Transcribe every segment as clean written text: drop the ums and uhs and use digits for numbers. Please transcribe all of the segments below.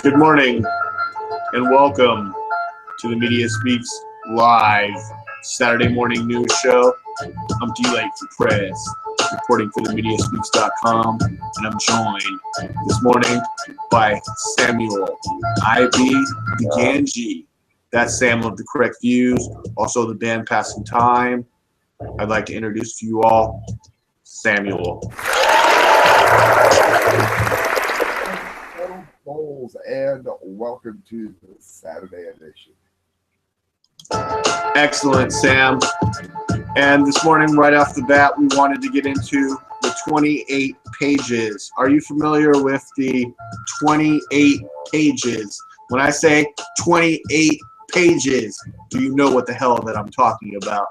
Good morning and welcome to the Media Speaks Live Saturday morning news show. I'm D-Lake for Press, reporting for themediaspeaks.com, and I'm joined this morning by Samuel I.B. DeGangi. That's Sam of the Correct Views, also the band Passing Time. I'd like to introduce to you all Samuel. Bowles, and welcome to the Saturday edition. Excellent, Sam. And this morning, right off the bat, we wanted to get into the 28 pages. Are you familiar with the 28 pages? When I say 28 pages, do you know what the hell that I'm talking about?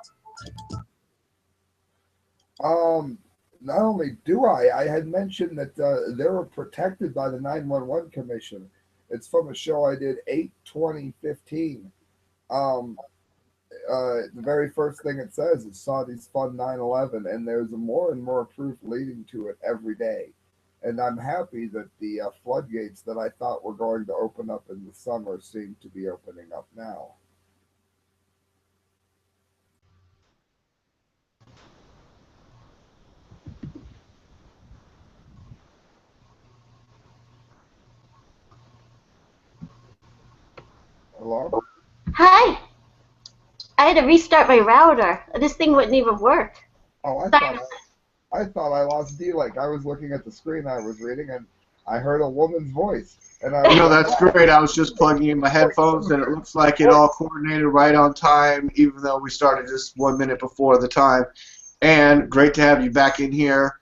Not only do I had mentioned that they were protected by the 911 Commission. It's from a show I did 8/20/15. The very first thing it says is Saudis fund 9/11, and there's more and more proof leading to it every day. And I'm happy that the floodgates that I thought were going to open up in the summer seem to be opening up now. Hello? Hi! I had to restart my router. This thing wouldn't even work. Oh, I thought I lost D-Lake. I was looking at the screen I was reading, and I heard a woman's voice. And I You know, that's great. I was just plugging in my headphones, and it looks like it all coordinated right on time, even though we started just 1 minute before the time. And great to have you back in here.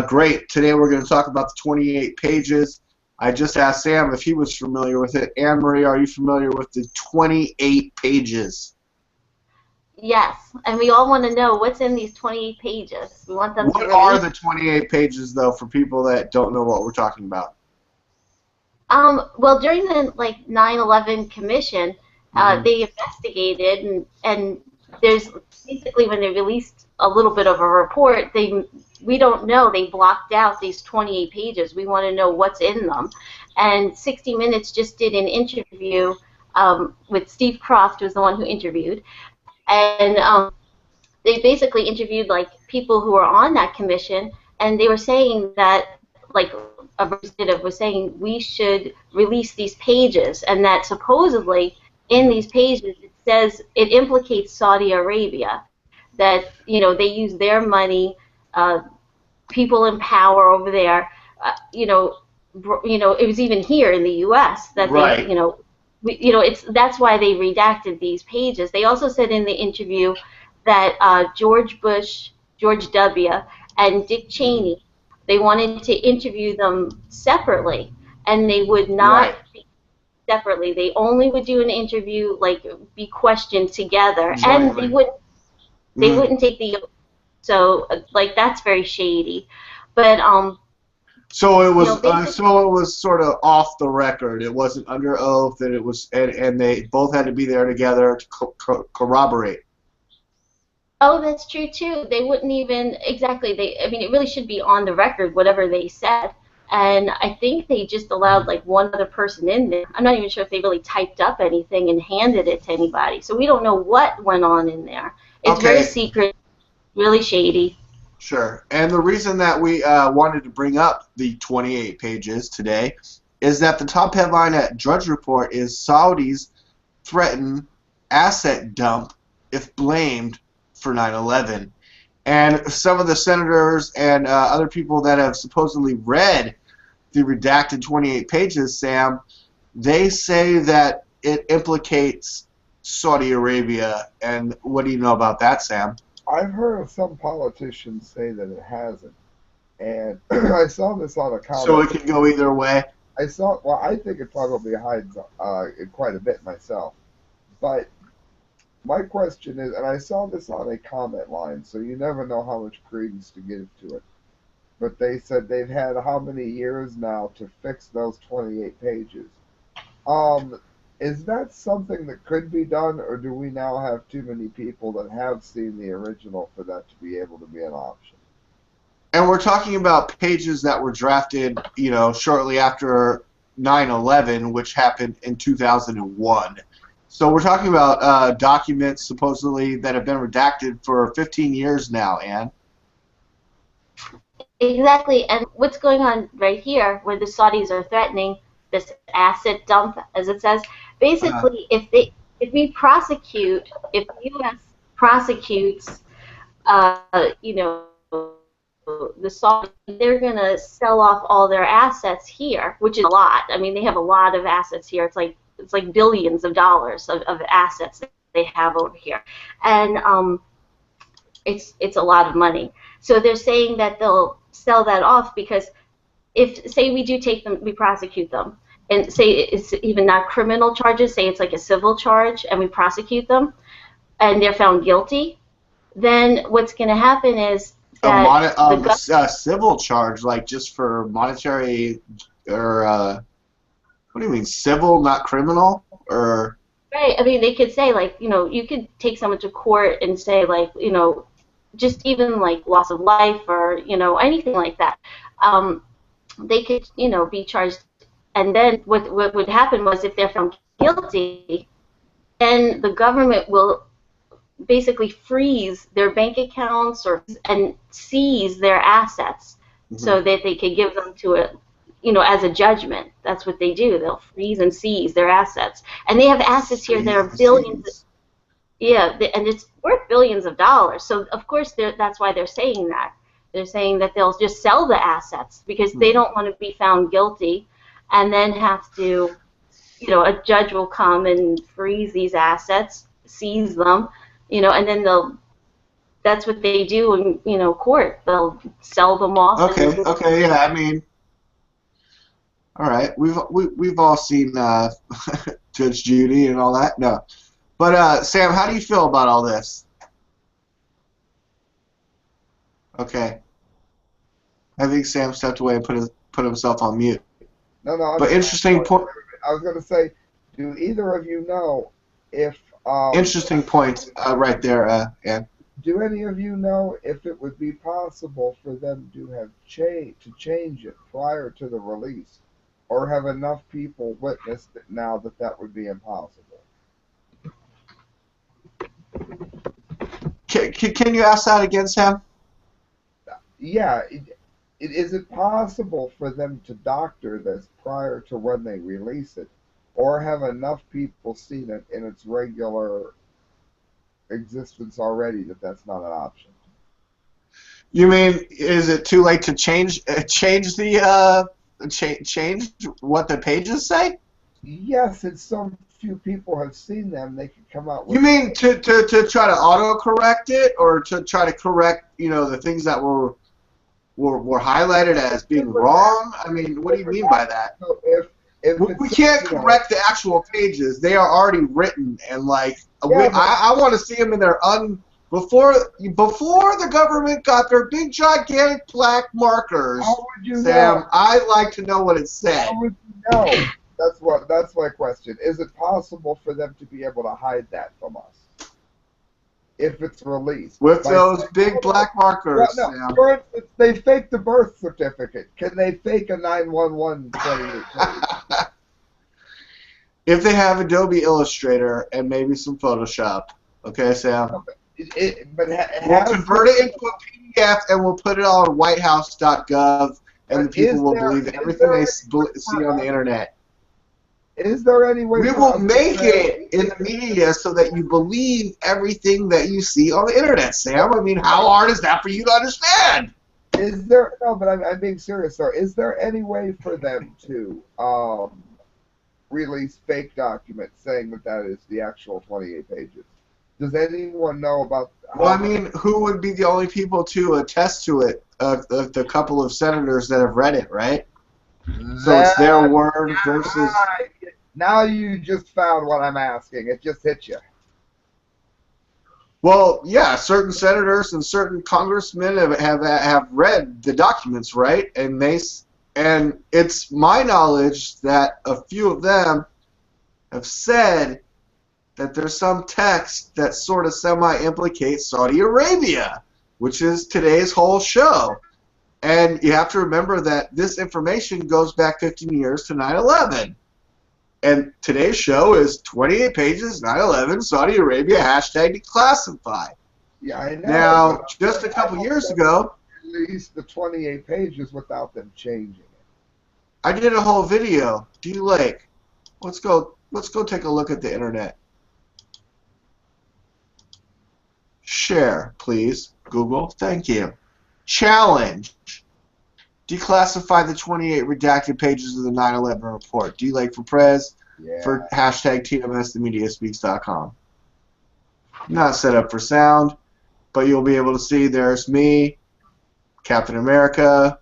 Great. Today we're going to talk about the 28 pages. I just asked Sam if he was familiar with it. Anne-Marie, are you familiar with the 28 pages? Yes, and we all want to know what's in these 28 pages. We want them to What are the 28 pages, though, for people that don't know what we're talking about? Well, during the 9/11 Commission, they investigated, and there's basically when they released a little bit of a report, we don't know. They blocked out these 28 pages. We want to know what's in them. And 60 Minutes just did an interview with Steve Croft, was the one who interviewed, and they basically interviewed people who were on that commission, and they were saying that a representative was saying we should release these pages, and that supposedly in these pages it says it implicates Saudi Arabia, that they use their money, people in power over there, it was even here in the U.S. that right. that's why they redacted these pages. They also said in the interview that George Bush, George W., and Dick Cheney, they wanted to interview them separately, and they would not be separately. They only would do an interview, be questioned together, and they wouldn't take the oath. So, that's very shady. But so it was sort of off the record. It wasn't under oath, and it was, and they both had to be there together to corroborate. Oh, that's true too. They wouldn't even exactly. It really should be on the record whatever they said. And I think they just allowed one other person in there. I'm not even sure if they really typed up anything and handed it to anybody. So we don't know what went on in there. It's very secret, really shady. Sure. And the reason that we wanted to bring up the 28 pages today is that the top headline at Drudge Report is Saudis threaten asset dump if blamed for 9/11. And some of the senators and other people that have supposedly read the redacted 28 pages, Sam, they say that it implicates Saudi Arabia. And what do you know about that, Sam? I've heard of some politicians say that it hasn't. And I saw this on a comment. So it could go either way? I think it probably hides quite a bit myself. But my question is, and I saw this on a comment line, so you never know how much credence to give to it. But they said they've had how many years now to fix those 28 pages. Is that something that could be done, or do we now have too many people that have seen the original for that to be able to be an option? And we're talking about pages that were drafted, shortly after 9/11, which happened in 2001. So we're talking about documents supposedly that have been redacted for 15 years now, Ann. Exactly, and what's going on right here, where the Saudis are threatening this asset dump, as it says, Uh, basically, if we prosecute, if the U.S. prosecutes, you know, the Saudis, they're going to sell off all their assets here, which is a lot. I mean, they have a lot of assets here. It's like billions of dollars of assets that they have over here, and it's a lot of money. So they're saying that they'll sell that off because if, say, we do take them, we prosecute them, and say it's even not criminal charges, say it's like a civil charge, and we prosecute them, and they're found guilty, then what's going to happen is that the a civil charge, like just for monetary, or what do you mean, civil, not criminal, or? right, I mean, they could say, like, you could take someone to court and say, like, just even like loss of life or anything like that. They could be charged, and then what would happen was if they're found guilty, then the government will basically freeze their bank accounts and seize their assets so that they could give them to as a judgment. That's what they do. They'll freeze and seize their assets, and they have assets here that are billions. Yeah, and it's worth billions of dollars. So of course that's why they're saying that. They're saying that they'll just sell the assets because they don't want to be found guilty, and then have to, a judge will come and freeze these assets, seize them, and then that's what they do in, court. They'll sell them off. Okay, yeah, I mean, all right, we've all seen Judge Judy and all that. No, but Sam, how do you feel about all this? Okay, I think Sam stepped away and put himself on mute. No. But interesting point. I was going to say, do either of you know if? Interesting point right there, Ann. Do any of you know if it would be possible for them to have change it prior to the release, or have enough people witnessed it now that would be impossible? Can you ask that again, Sam? Yeah. Is it possible for them to doctor this prior to when they release it, or have enough people seen it in its regular existence already that's not an option? You mean, is it too late to change what the pages say? Yes, and so few people have seen them, they could come out with... You mean to try to auto-correct it, or to try to correct, the things that were highlighted as being wrong? I mean, what do you mean by that? So if we can't correct the actual pages. They are already written, and I want to see them in their before the government got their big gigantic black markers. How would you Sam, know? I'd like to know what it said. How would you know? That's my question. Is it possible for them to be able to hide that from us if it's released? With those big black markers, no, Sam. for instance, they fake the birth certificate. Can they fake a 911 28? If they have Adobe Illustrator and maybe some Photoshop. Okay, Sam? We'll convert it into a PDF and we'll put it on whitehouse.gov, and the people will believe everything they see on the internet. Is there any way... We will make it in the media so that you believe everything that you see on the internet, Sam. I mean, how hard is that for you to understand? Is there... No, but I'm being serious, sir. Is there any way for them to release fake documents saying that is the actual 28 pages? Does anyone know about... Well, I mean, who would be the only people to attest to it? The couple of senators that have read it, right? So it's their word versus... Now you just found what I'm asking. It just hit you. Well, yeah, certain senators and certain congressmen have read the documents, right? And it's my knowledge that a few of them have said that there's some text that sort of semi-implicates Saudi Arabia, which is today's whole show. And you have to remember that this information goes back 15 years to 9/11. And today's show is 28 pages, 9/11, Saudi Arabia, hashtag declassified. Yeah, I know. Now, just a couple years ago, released the 28 pages without them changing it. I did a whole video. D-Lake, let's go take a look at the internet. Share, please. Google, thank you. Challenge. Declassify the 28 redacted pages of the 9/11 report. D-Lake for Prez for hashtag TMSTheMediaSpeaks.com. Not set up for sound, but you'll be able to see there's me, Captain America.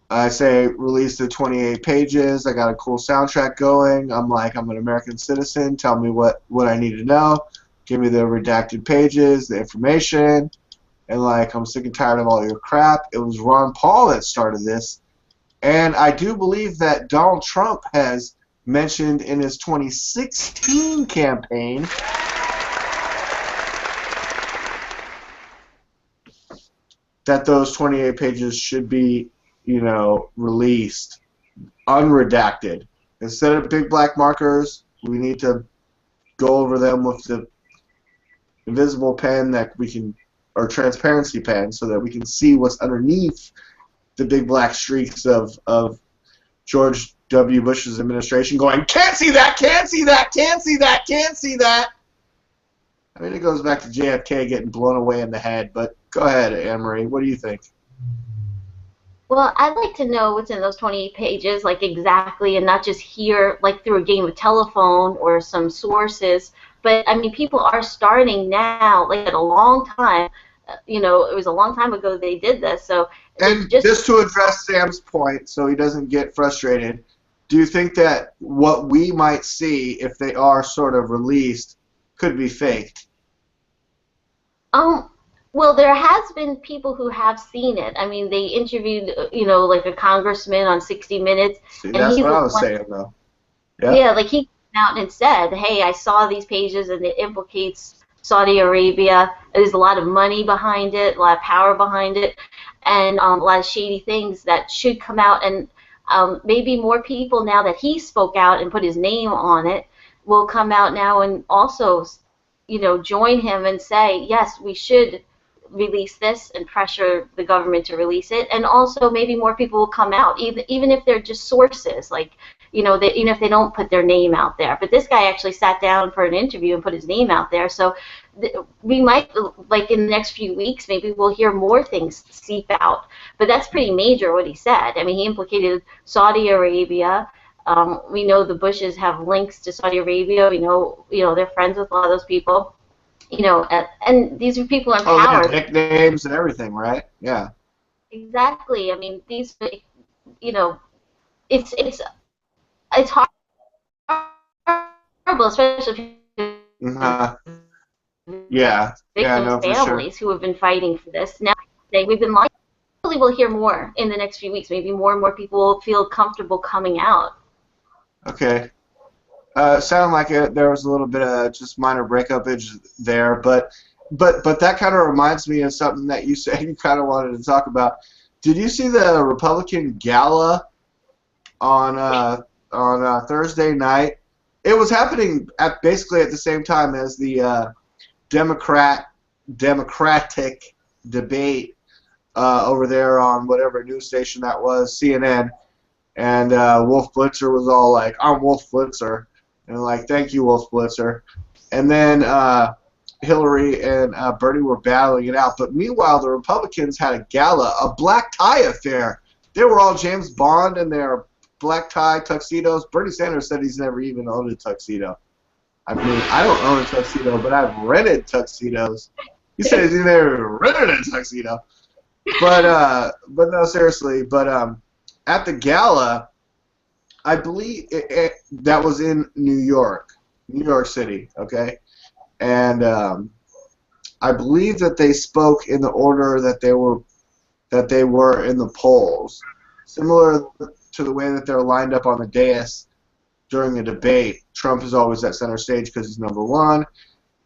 I say release the 28 pages. I got a cool soundtrack going. I'm like, I'm an American citizen. Tell me what I need to know. Give me the redacted pages, the information. And like, I'm sick and tired of all your crap. It was Ron Paul that started this. And I do believe that Donald Trump has mentioned in his 2016 campaign that those 28 pages should be, released unredacted. Instead of big black markers, we need to go over them with the invisible pen that we can, or transparency pen, so that we can see what's underneath the big black streaks of George W. Bush's administration going, can't see that, can't see that, can't see that, can't see that. I mean, it goes back to JFK getting blown away in the head, but go ahead, Anne-Marie, what do you think? Well, I'd like to know what's in those 28 pages, like exactly, and not just hear, like through a game of telephone or some sources. But, I mean, people are starting now, like at a long time, it was a long time ago they did this. So, and just to address Sam's point so he doesn't get frustrated, do you think that what we might see if they are sort of released could be faked? Well, there has been people who have seen it. I mean, they interviewed, like a congressman on 60 Minutes. See, that's what I was saying, though. Yeah, like he came out and said, hey, I saw these pages and it implicates Saudi Arabia. There's a lot of money behind it, a lot of power behind it, and a lot of shady things that should come out. And maybe more people, now that he spoke out and put his name on it, will come out now and also, join him and say, yes, we should release this and pressure the government to release it. And also maybe more people will come out, even if they're just sources, like, even if they don't put their name out there. But this guy actually sat down for an interview and put his name out there. So we might, like in the next few weeks, maybe we'll hear more things seep out. But that's pretty major what he said. I mean, he implicated Saudi Arabia. We know the Bushes have links to Saudi Arabia. We know, they're friends with a lot of those people. And these are people in power. Oh, they have nicknames and everything, right? Yeah. Exactly. I mean, these, it's horrible, especially yeah, no, for families sure. who have been fighting for this. Now we've been lying. Hopefully, we'll hear more in the next few weeks. Maybe more and more people will feel comfortable coming out. Okay. Sounded like there was a little bit of just minor breakupage there, but that kind of reminds me of something that you said you kind of wanted to talk about. Did you see the Republican gala on Thursday night? It was happening basically at the same time as the Democratic debate over there on whatever news station that was, CNN, and Wolf Blitzer was all like, "I'm Wolf Blitzer." And like, thank you, Wolf Blitzer. And then Hillary and Bernie were battling it out. But meanwhile, the Republicans had a gala, a black tie affair. They were all James Bond in their black tie tuxedos. Bernie Sanders said he's never even owned a tuxedo. I mean, I don't own a tuxedo, but I've rented tuxedos. He said he's never rented a tuxedo. But no, seriously. But at the gala, I believe that was in New York City, okay? And I believe that they spoke in the order that they were in the polls, similar to the way that they're lined up on the dais during a debate. Trump is always at center stage because he's number one,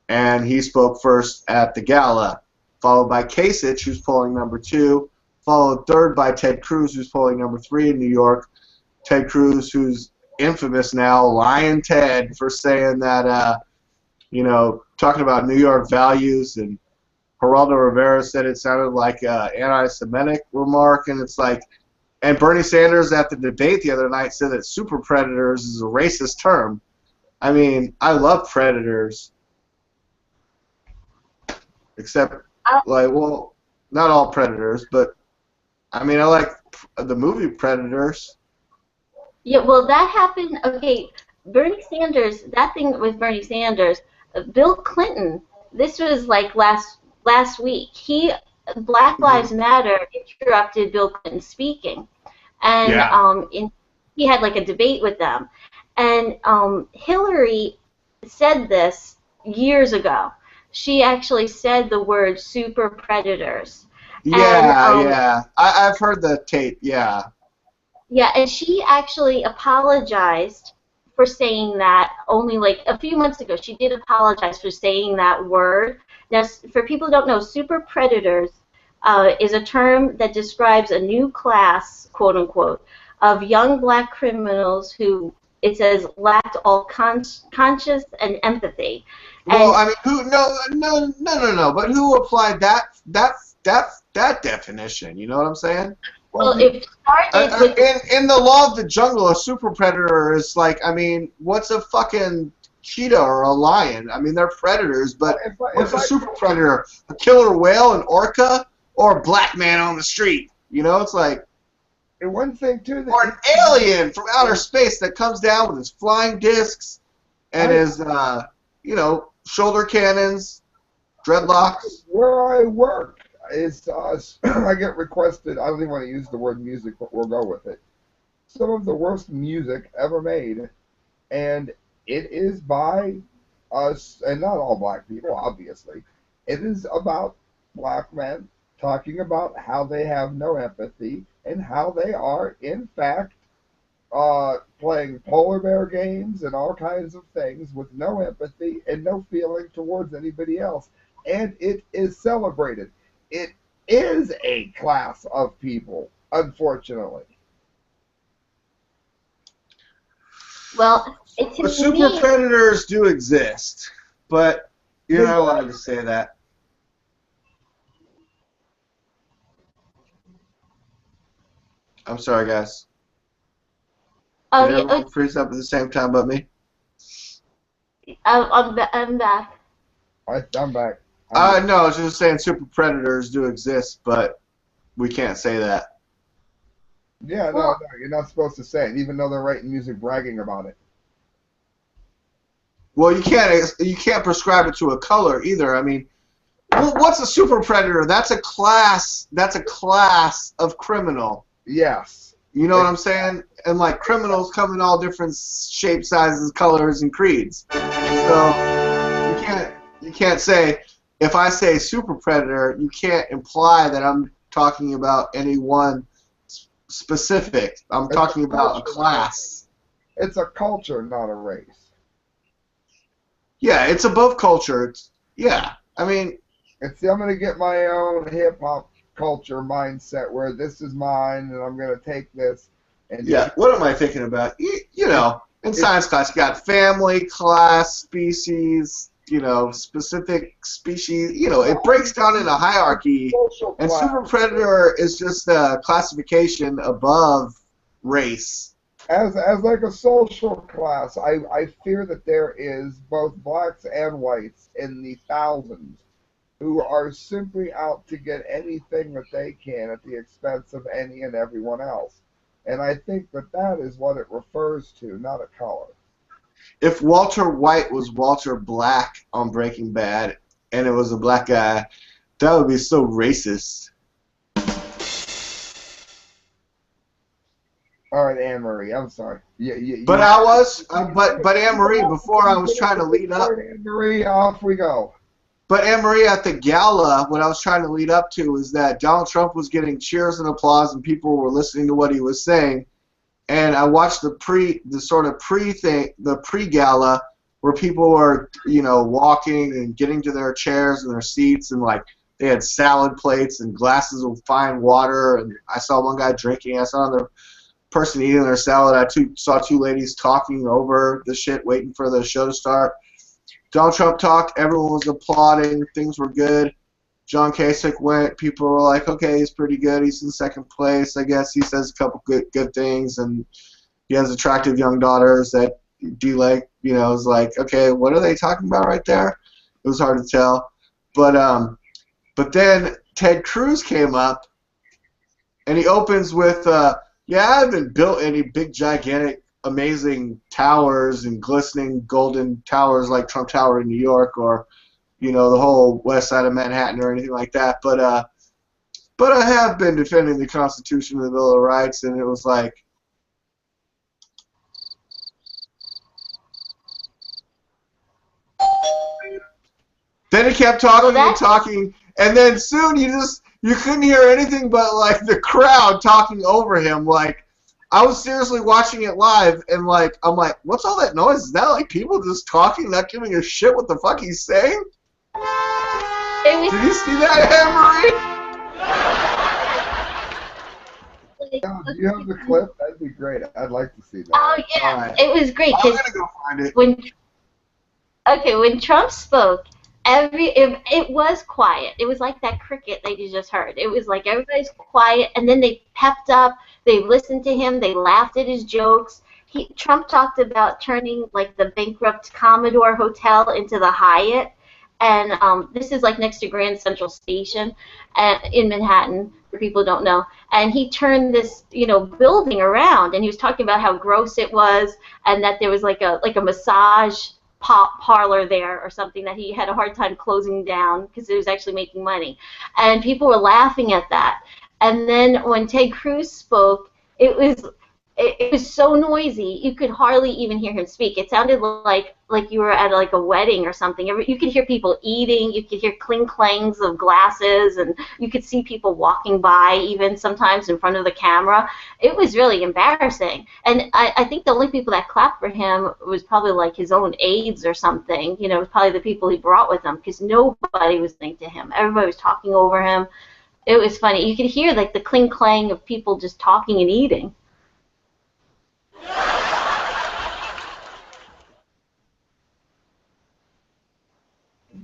and he spoke first at the gala, followed by Kasich, who's polling number 2, followed third by Ted Cruz, who's polling number 3 in New York. Ted Cruz, who's infamous now, Lion Ted, for saying that, talking about New York values, and Geraldo Rivera said it sounded like an anti-Semitic remark, and it's like, and Bernie Sanders at the debate the other night said that super predators is a racist term. I mean, I love predators, except, well, not all predators, but, I mean, I like the movie Predators. Yeah, well, that happened. Okay, Bernie Sanders. That thing with Bernie Sanders. Bill Clinton. This was like last week. Black Lives Matter interrupted Bill Clinton speaking, and he had like a debate with them, and Hillary said this years ago. She actually said the word super predators. Yeah. I've heard the tape. Yeah. Yeah, and she actually apologized for saying that only like a few months ago. She did apologize for saying that word. Now, for people who don't know, super predators is a term that describes a new class, quote unquote, of young black criminals who, it says, lacked all conscience and empathy. Well, I mean, no, but who applied that definition? You know what I'm saying? Well, it started with in the law of the jungle, a super predator is like, I mean, what's a fucking cheetah or a lion? I mean, they're predators, but what's a super predator? A killer whale, an orca, or a black man on the street? You know, it's like, and one thing too, or an alien from outer space that comes down with his flying discs and his, shoulder cannons, dreadlocks. Where I work is, I get requested, I don't even want to use the word music, but we'll go with it. Some of the worst music ever made, and it is by us, and not all black people, obviously. It is about black men talking about how they have no empathy and how they are, in fact, playing polar bear games and all kinds of things with no empathy and no feeling towards anybody else. And it is celebrated. It is a class of people, unfortunately. Well, super predators do exist, but you're not allowed to say that. I'm sorry, guys. Did everyone freeze up at the same time but me? I'm back. I'm back. No, I was just saying super predators do exist, but we can't say that. Yeah, no, you're not supposed to say it, even though they're writing music bragging about it. Well, you can't prescribe it to a color either. I mean, what's a super predator? That's a class. That's a class of criminal. Yes. You know what I'm saying? And like criminals come in all different shapes, sizes, colors, and creeds. So you can't say, if I say super predator, you can't imply that I'm talking about any one specific. I'm talking about a class. It's a culture, not a race. Yeah, it's above culture. I mean, I'm going to get my own hip hop culture mindset where this is mine and I'm going to take this. And what am I thinking about? In science class, you got family, class, species, specific species. It breaks down in a hierarchy. And super predator is just a classification above race. As like a social class, I fear that there is both blacks and whites in the thousands who are simply out to get anything that they can at the expense of any and everyone else. And I think that is what it refers to, not a color. If Walter White was Walter Black on Breaking Bad and it was a black guy, that would be so racist. All right, Anne-Marie, I'm sorry. But Anne-Marie, before I was trying to lead up. Anne-Marie, off we go. But Anne-Marie, at the gala, what I was trying to lead up to is that Donald Trump was getting cheers and applause, and people were listening to what he was saying. And I watched the pre-gala, where people were, walking and getting to their chairs and their seats and like They had salad plates and glasses of fine water, and I saw one guy drinking. I saw another person eating their salad. I saw two ladies talking over the shit, waiting for the show to start. Donald Trump talked. Everyone was applauding. Things were good. John Kasich went. People were like, okay, he's pretty good. He's in second place. I guess he says a couple good things, and he has attractive young daughters that D-Lake, is like, okay, what are they talking about right there? It was hard to tell. But then Ted Cruz came up, and he opens with, yeah, I haven't built any big, gigantic, amazing towers and glistening golden towers like Trump Tower in New York or, the whole west side of Manhattan or anything like that. But I have been defending the Constitution and the Bill of Rights, and it was like, then he kept talking and talking, and then soon you couldn't hear anything but like the crowd talking over him. Like, I was seriously watching it live, and like I'm like, what's all that noise? Is that like people just talking, not giving a shit what the fuck he's saying? Did you see that, Anne-Marie? Yeah, do you have the clip? That'd be great. I'd like to see that. Oh yeah, right. It was great. I'm gonna go find it. When Trump spoke, it was quiet. It was like that cricket that you just heard. It was like everybody's quiet, and then they pepped up. They listened to him. They laughed at his jokes. Trump talked about turning like the bankrupt Commodore Hotel into the Hyatt, and this is like next to Grand Central Station, in Manhattan, for people who don't know. And he turned this building around, and he was talking about how gross it was, and that there was like a massage parlor there or something that he had a hard time closing down because it was actually making money, and people were laughing at that. And then when Ted Cruz spoke, it was so noisy you could hardly even hear him speak. It sounded like you were at like a wedding or something. You could hear people eating, you could hear clink clangs of glasses, and you could see people walking by even sometimes in front of the camera. It was really embarrassing. And I think the only people that clapped for him was probably like his own aides or something. It was probably the people he brought with him, because nobody was listening to him. Everybody was talking over him. It was funny. You could hear like the clink clang of people just talking and eating.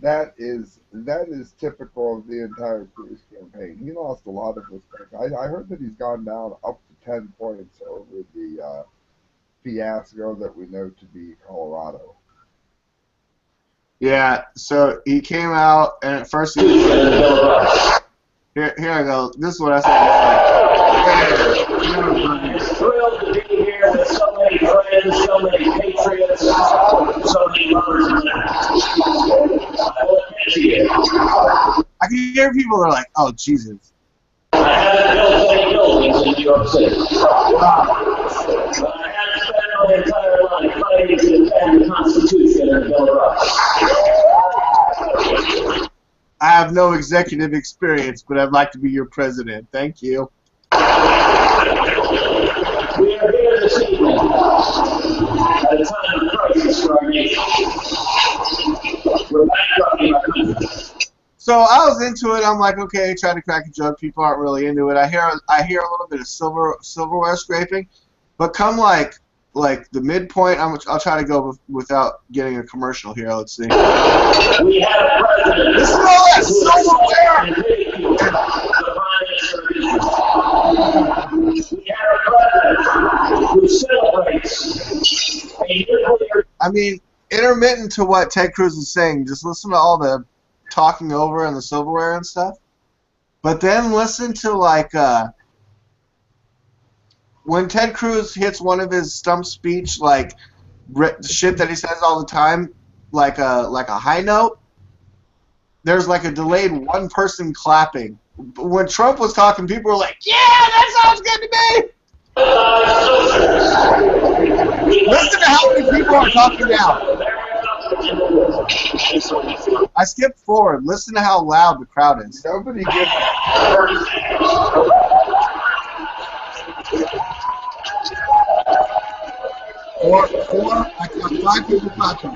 That is typical of the entire Cruz campaign. He lost a lot of respect. I heard that he's gone down up to 10 points over the fiasco that we know to be Colorado. Yeah, so he came out, and at first he was here I go. This is what I said. Thrilled to be here with so many friends, so many patriots, so many lovers of that. I will appreciate it. I can hear people that are like, oh, Jesus. I haven't built any buildings in New York City. But I have spent my entire life fighting to defend the Constitution and the Bill of Rights. I have no executive experience, but I'd like to be your president. Thank you. We are here this evening at a time of crisis for our nation. We're bankrupting our country. So I was into it. I'm like, okay, trying to crack a joke. People aren't really into it. I hear a little bit of silverware scraping, but come like the midpoint, I'll try to go without getting a commercial here. Let's see. We have a president. Listen to all that silverware. We have a president who celebrates a nuclear. I mean, intermittent to what Ted Cruz is saying. Just listen to all the talking over and the silverware and stuff. But then listen to like when Ted Cruz hits one of his stump speech, like shit that he says all the time, like a high note. There's like a delayed one person clapping. When Trump was talking, people were like, "Yeah, that sounds good to me." Listen to how many people are talking now. I skipped forward. Listen to how loud the crowd is. Nobody gives. Four. I got 5 people talking.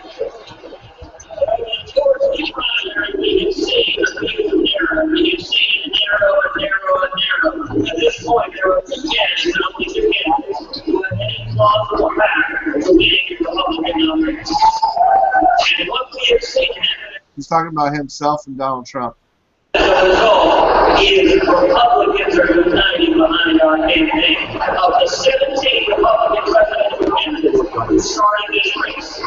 was talking about himself and Donald Trump. As a result, is Republicans are uniting behind our campaign. Of the 17 Republican presidential candidates starting this race.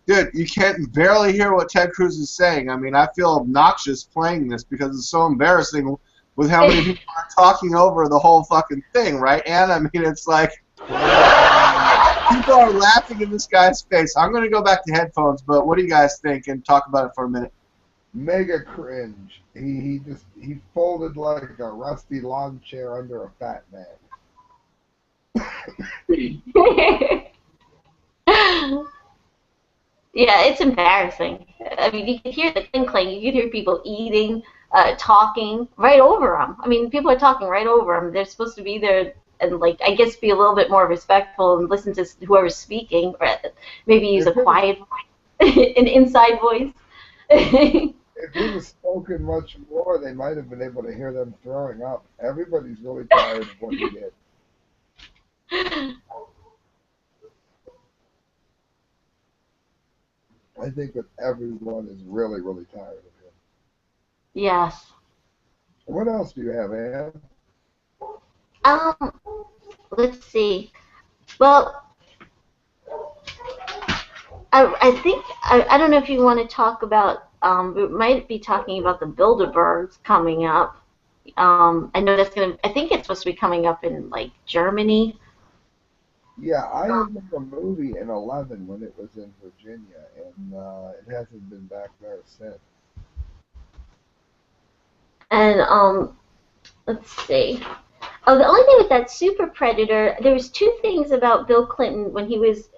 Dude, you can't barely hear what Ted Cruz is saying. I mean, I feel obnoxious playing this because it's so embarrassing with how many people are talking over the whole fucking thing, right? And I mean, it's like people are laughing in this guy's face. I'm going to go back to headphones, but what do you guys think? And talk about it for a minute. Mega cringe. He folded like a rusty lawn chair under a fat man. Yeah, it's embarrassing. I mean, you can hear the clang. You can hear people eating, talking right over them. I mean, people are talking right over them. They're supposed to be there and, like, I guess be a little bit more respectful and listen to whoever's speaking, or maybe use a quiet voice, an inside voice. If he was spoken much more, they might have been able to hear them throwing up. Everybody's really tired of what he did. I think that everyone is really, really tired of him. Yes. What else do you have, Ann? Let's see. Well, I think, I don't know if you want to talk about, we might be talking about the Bilderbergs coming up. I know that's going to, I think it's supposed to be coming up in, like, Germany. Yeah, I remember a movie in 11 when it was in Virginia, and it hasn't been back there since. And, Let's see. Oh, the only thing with that super predator, there was two things about Bill Clinton when he was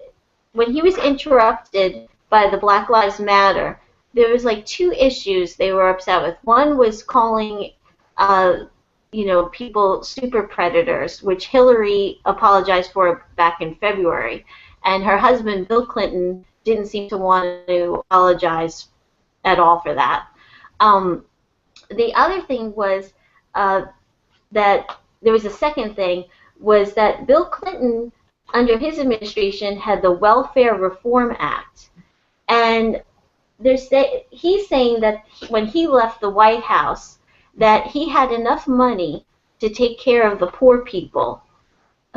interrupted by the Black Lives Matter. There was like two issues they were upset with. One was calling, people super predators, which Hillary apologized for back in February, and her husband Bill Clinton didn't seem to want to apologize at all for that. The other thing was that there was a second thing, was that Bill Clinton, under his administration, had the Welfare Reform Act. And he's saying that when he left the White House, that he had enough money to take care of the poor people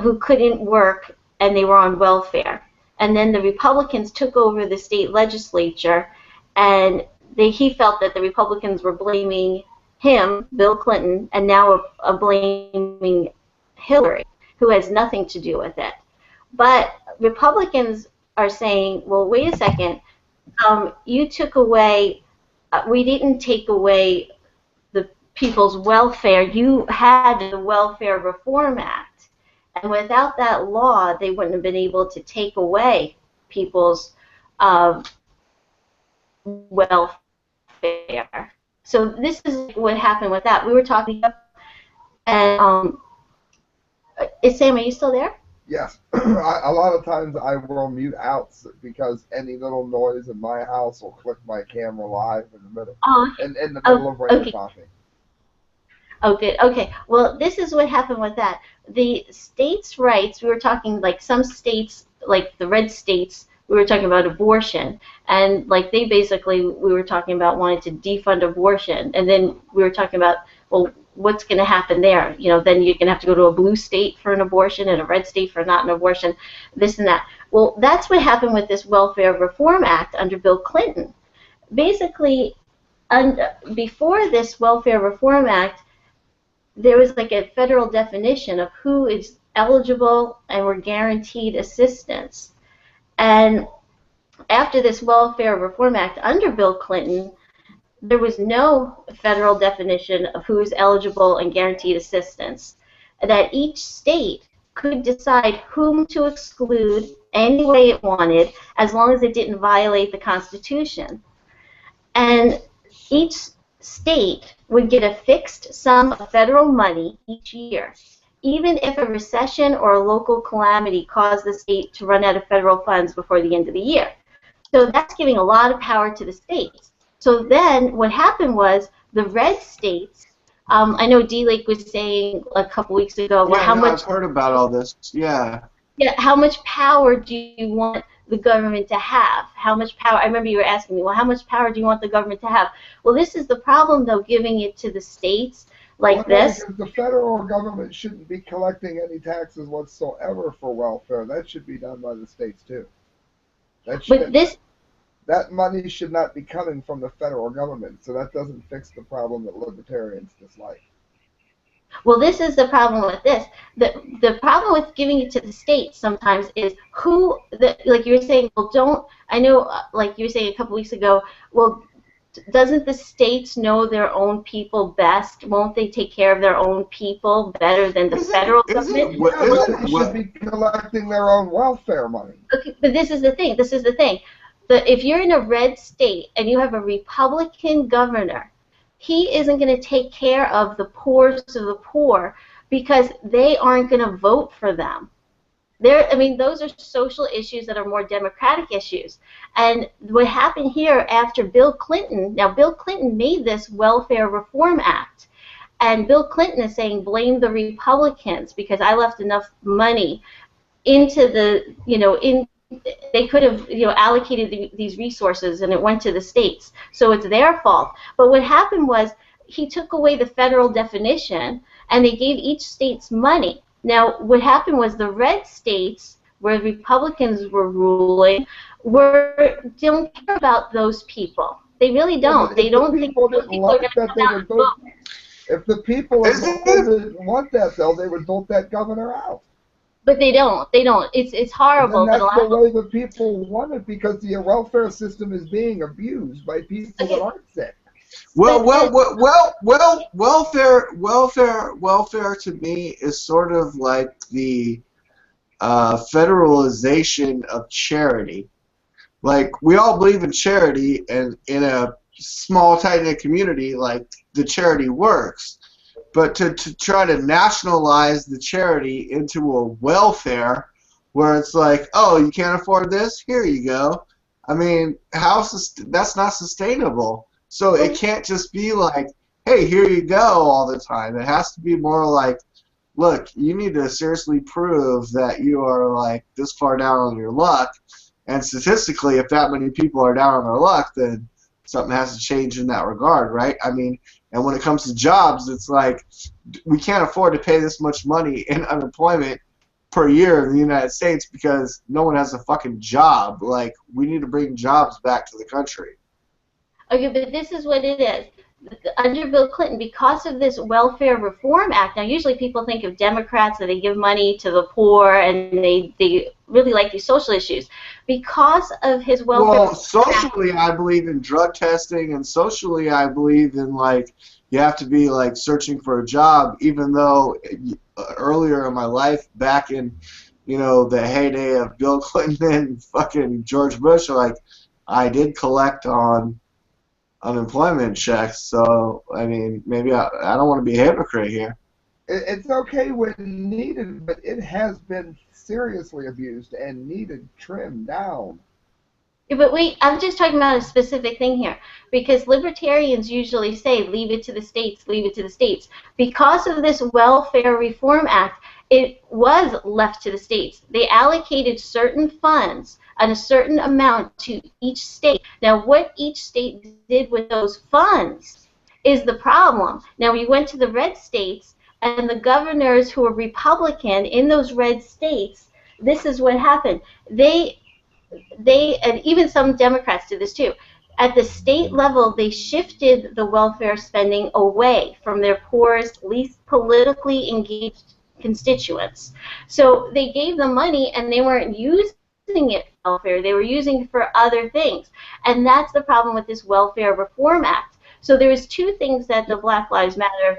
who couldn't work and they were on welfare. And then the Republicans took over the state legislature, and he felt that the Republicans were blaming him, Bill Clinton, and now are blaming Hillary, who has nothing to do with it. But Republicans are saying, well, wait a second, you took away, we didn't take away the people's welfare. You had the Welfare Reform Act. And without that law, they wouldn't have been able to take away people's welfare. So this is what happened with that. We were talking, and Sam, are you still there? Yes. A lot of times I will mute out because any little noise in my house will click my camera live in the middle, in the middle of Ray talking. Oh, good. Okay. Well, this is what happened with that. The states' rights, we were talking like some states, like the red states, we were talking about abortion, and like we were talking about wanting to defund abortion, and then we were talking about, well, what's going to happen there? You know, then you're going to have to go to a blue state for an abortion and a red state for not an abortion, this and that. Well, that's what happened with this Welfare Reform Act under Bill Clinton. Basically, before this Welfare Reform Act, there was like a federal definition of who is eligible and were guaranteed assistance. And after this Welfare Reform Act under Bill Clinton, there was no federal definition of who is eligible and guaranteed assistance. That each state could decide whom to exclude any way it wanted, as long as it didn't violate the Constitution. And each state would get a fixed sum of federal money each year, even if a recession or a local calamity caused the state to run out of federal funds before the end of the year. So that's giving a lot of power to the states. So then what happened was the red states, I know D-Lake was saying a couple weeks ago, I've heard about all this. Yeah. Yeah, how much power do you want the government to have? How much power? I remember you were asking me, well, how much power do you want the government to have? Well, this is the problem, though, giving it to the states like this. Because the federal government shouldn't be collecting any taxes whatsoever for welfare. That should be done by the states too. That money should not be coming from the federal government, so that doesn't fix the problem that libertarians dislike. Well, this is the problem with this. The problem with giving it to the states sometimes is like you were saying, well, I know, like you were saying a couple weeks ago, well, doesn't the states know their own people best? Won't they take care of their own people better than the federal government? They should be collecting their own welfare money. Okay, but this is the thing. If you're in a red state and you have a Republican governor, he isn't going to take care of the poorest of the poor because they aren't going to vote for them. Those are social issues that are more democratic issues. And what happened here after Bill Clinton, now Bill Clinton made this Welfare Reform Act, and Bill Clinton is saying blame the Republicans because I left enough money into they could have allocated these resources and it went to the states, so it's their fault. But what happened was he took away the federal definition and they gave each state's money. Now what happened was the red states where Republicans were ruling don't care about those people. They really don't. They don't think those people are going to come out and vote. If the people didn't want that, though, they would vote that governor out. But they don't. It's horrible. And that's the way the people want it because the welfare system is being abused by people that aren't sick. Welfare to me is sort of like the federalization of charity. Like, we all believe in charity, and in a small, tight-knit community, like, the charity works. But to try to nationalize the charity into a welfare where it's like, oh, you can't afford this? Here you go. I mean, that's not sustainable. So it can't just be like, hey, here you go all the time. It has to be more like, look, you need to seriously prove that you are like this far down on your luck. And statistically, if that many people are down on their luck, then something has to change in that regard, right? I mean, and when it comes to jobs, it's like we can't afford to pay this much money in unemployment per year in the United States because no one has a fucking job. Like, we need to bring jobs back to the country. Okay, but this is what it is. Under Bill Clinton, because of this Welfare Reform Act, now usually people think of Democrats that they give money to the poor and they really like these social issues. Because of his welfare socially I believe in drug testing, and socially I believe in, like, you have to be, like, searching for a job, even though earlier in my life, back in, the heyday of Bill Clinton and fucking George Bush, like, I did collect on unemployment checks, so I mean, maybe I don't want to be a hypocrite here. It's okay when needed, but it has been seriously abused and needed trimmed down. Yeah, but I'm just talking about a specific thing here, because libertarians usually say, leave it to the states, leave it to the states. Because of this Welfare Reform Act, it was left to the states. They allocated certain funds and a certain amount to each state. Now, what each state did with those funds is the problem. Now, we went to the red states, and the governors who were Republican in those red states, this is what happened. They and even some Democrats did this too. At the state level, they shifted the welfare spending away from their poorest, least politically engaged constituents. So they gave them money, and they weren't using it for welfare. They were using it for other things. And that's the problem with this Welfare Reform Act. So there was two things that the Black Lives Matter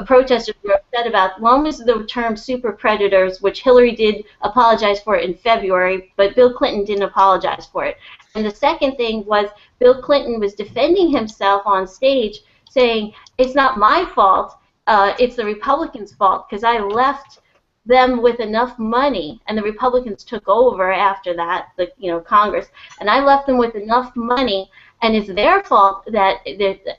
protesters were upset about. One was the term super predators, which Hillary did apologize for in February, but Bill Clinton didn't apologize for it. And the second thing was Bill Clinton was defending himself on stage, saying, it's not my fault, it's the Republicans' fault, because I left them with enough money, and the Republicans took over after that, Congress, and I left them with enough money, and it's their fault that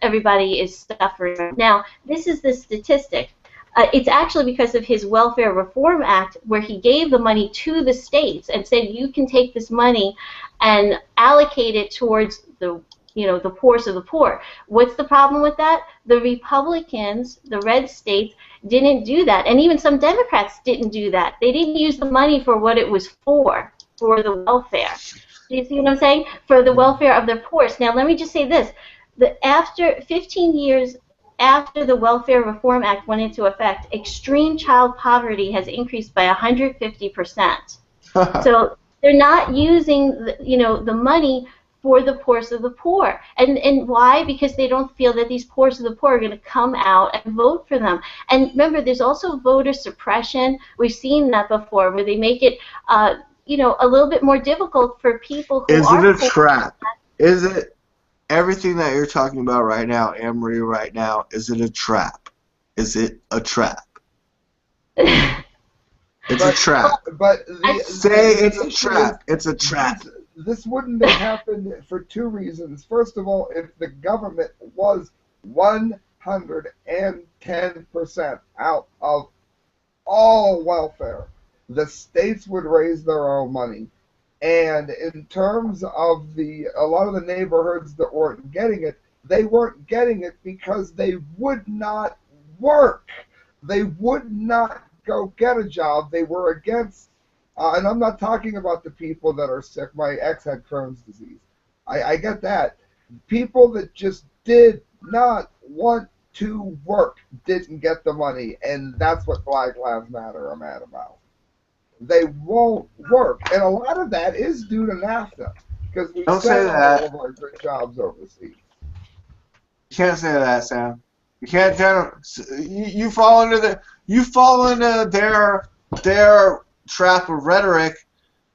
everybody is suffering. Now, this is the statistic. It's actually because of his Welfare Reform Act, where he gave the money to the states and said, you can take this money and allocate it towards the the poorest of the poor. What's the problem with that? The Republicans, the red states, didn't do that, and even some Democrats didn't do that. They didn't use the money for what it was for the welfare. Do you see what I'm saying? For the welfare of their poorest. Now, let me just say this: after 15 years after the Welfare Reform Act went into effect, extreme child poverty has increased by 150%. So they're not using the money for the poorest of the poor. And why? Because they don't feel that these poorest of the poor are going to come out and vote for them. And remember, there's also voter suppression. We've seen that before, where they make it a little bit more difficult for people who are Is it a poor. trap? Is it everything that you're talking about right now, Anne-Marie, right now, is it a trap? Is it a trap? It's a trap. But Say it's a trap. It's a trap. This wouldn't have happened for two reasons. First of all, if the government was 110% out of all welfare, the states would raise their own money. And in terms of a lot of the neighborhoods that weren't getting it, they weren't getting it because they would not work. They would not go get a job. They were against, and I'm not talking about the people that are sick. My ex had Crohn's disease. I get that. People that just did not want to work didn't get the money, and that's what Black Lives Matter are mad about. They won't work, and a lot of that is due to NAFTA, because we sent all of our good jobs overseas. You can't say that, Sam. You can't you fall into their trap of rhetoric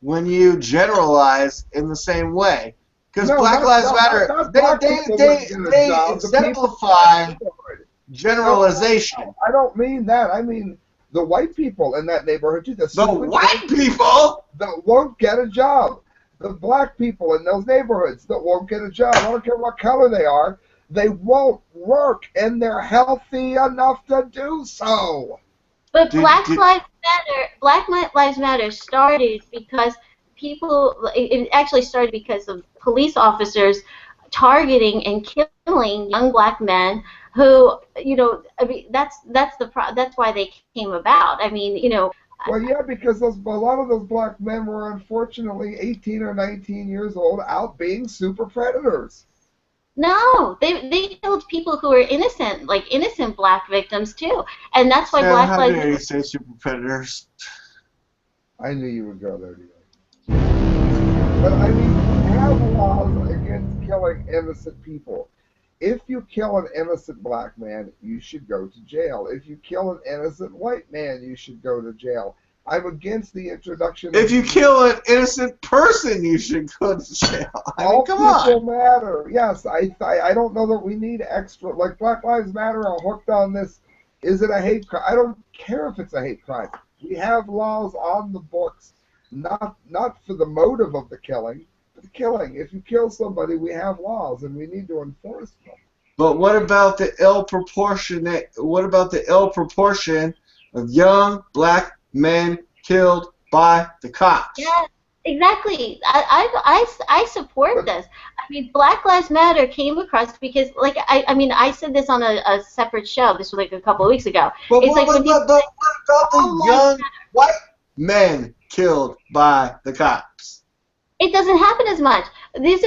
when you generalize in the same way. Because Black Lives Matter, they exemplify generalization. I don't mean that. I mean the white people in that neighborhood too. The white people that won't get a job. The black people in those neighborhoods that won't get a job. I don't care what color they are. They won't work, and they're healthy enough to do so. But Black Lives Matter started because it actually started because of police officers targeting and killing young black men who, I mean, that's why they came about. I mean, Well, yeah, because a lot of those black men were unfortunately 18 or 19 years old out being super predators. No, they killed people who were innocent, like innocent black victims too, and that's why Black Lives Matter. How dare you say super predators? I knew you would go there, Dion. But I mean, we have laws against killing innocent people. If you kill an innocent black man, you should go to jail. If you kill an innocent white man, you should go to jail. I'm against the introduction. If you kill an innocent person, you should go to jail. All people matter. Yes, I don't know that we need extra. Like Black Lives Matter are hooked on this. Is it a hate crime? I don't care if it's a hate crime. We have laws on the books, not for the motive of the killing, but the killing. If you kill somebody, we have laws, and we need to enforce them. But what about the ill proportion of young black men killed by the cops? Yeah, exactly. I support this. I mean, Black Lives Matter came across because, like, I said this on a separate show. This was like a couple of weeks ago. But what about the young white men killed by the cops? It doesn't happen as much. This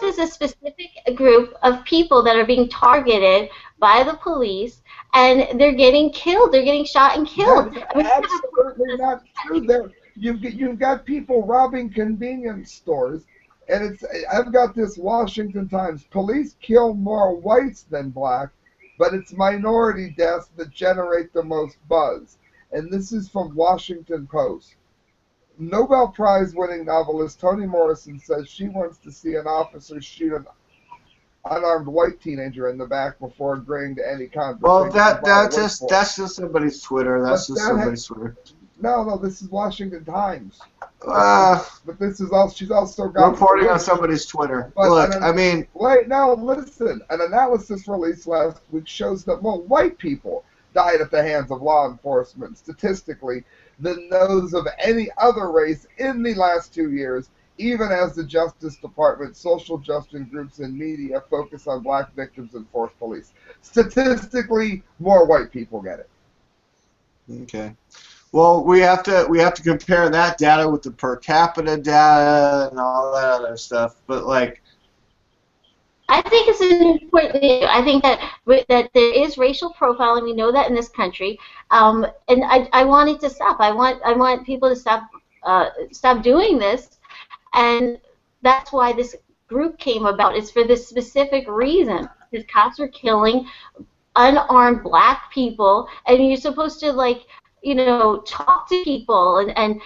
is a specific group of people that are being targeted by the police, and they're getting killed. They're getting shot and killed. That's absolutely not true. You've got people robbing convenience stores, and I've got this Washington Times. Police kill more whites than black, but it's minority deaths that generate the most buzz. And this is from Washington Post. Nobel Prize winning novelist Toni Morrison says she wants to see an officer shoot an unarmed white teenager in the back before agreeing to any conversation. Well, that's just somebody's Twitter. That's just somebody's Twitter. No, this is Washington Times. But this is also, she's also got reporting on somebody's Twitter. But look, listen. An analysis released last week shows that more white people died at the hands of law enforcement, statistically, than those of any other race in the last 2 years, even as the Justice Department, social justice groups, and media focus on black victims and forced police. Statistically, more white people get it. Okay. Well, we have to compare that data with the per capita data and all that other stuff. But like, I think it's an important issue. I think that there is racial profiling. We know that in this country, and I want it to stop. I want people to stop doing this, and that's why this group came about. It's for this specific reason. Because cops are killing unarmed black people, and you're supposed to, like, you know, talk to people, and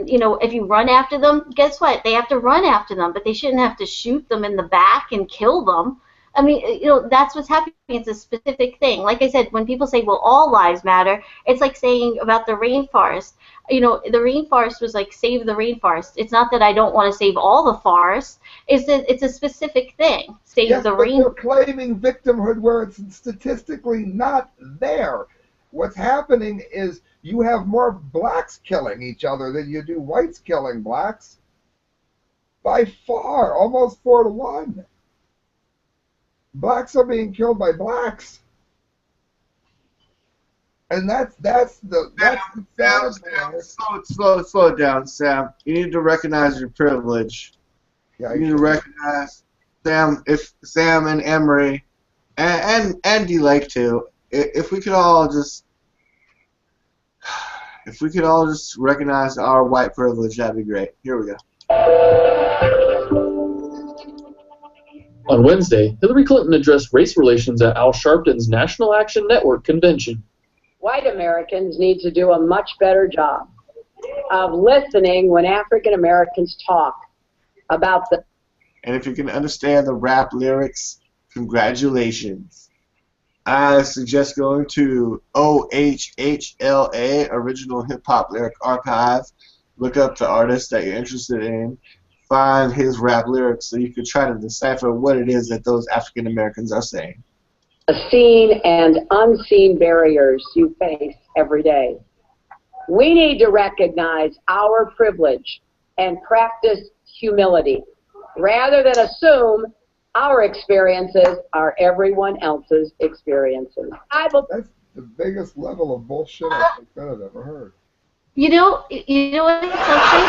you know, if you run after them, guess what? They have to run after them, but they shouldn't have to shoot them in the back and kill them. I mean, you know, that's what's happening. It's a specific thing. Like I said, when people say, well, all lives matter, it's like saying about the rainforest. You know, the rainforest was like, save the rainforest. It's not that I don't want to save all the forests. It's that it's a specific thing. Save the rainforest. They're claiming victimhood where it's statistically not there. What's happening is you have more blacks killing each other than you do whites killing blacks. By far, almost 4 to 1. Blacks are being killed by blacks. And that's the slow it down, Sam. You need to recognize your privilege. Yeah, you need to recognize Sam and Emery and D Lake too. If we could all just recognize our white privilege, that'd be great. Here we go. On Wednesday, Hillary Clinton addressed race relations at Al Sharpton's National Action Network convention. White Americans need to do a much better job of listening when African Americans talk about the... And if you can understand the rap lyrics, congratulations. I suggest going to OHHLA, Original Hip Hop Lyric Archive. Look up the artist that you're interested in. Find his rap lyrics so you can try to decipher what it is that those African Americans are saying. Seen and unseen barriers you face every day. We need to recognize our privilege and practice humility rather than assume our experiences are everyone else's experiences. That's the biggest level of bullshit I think that I've ever heard. You know what is something?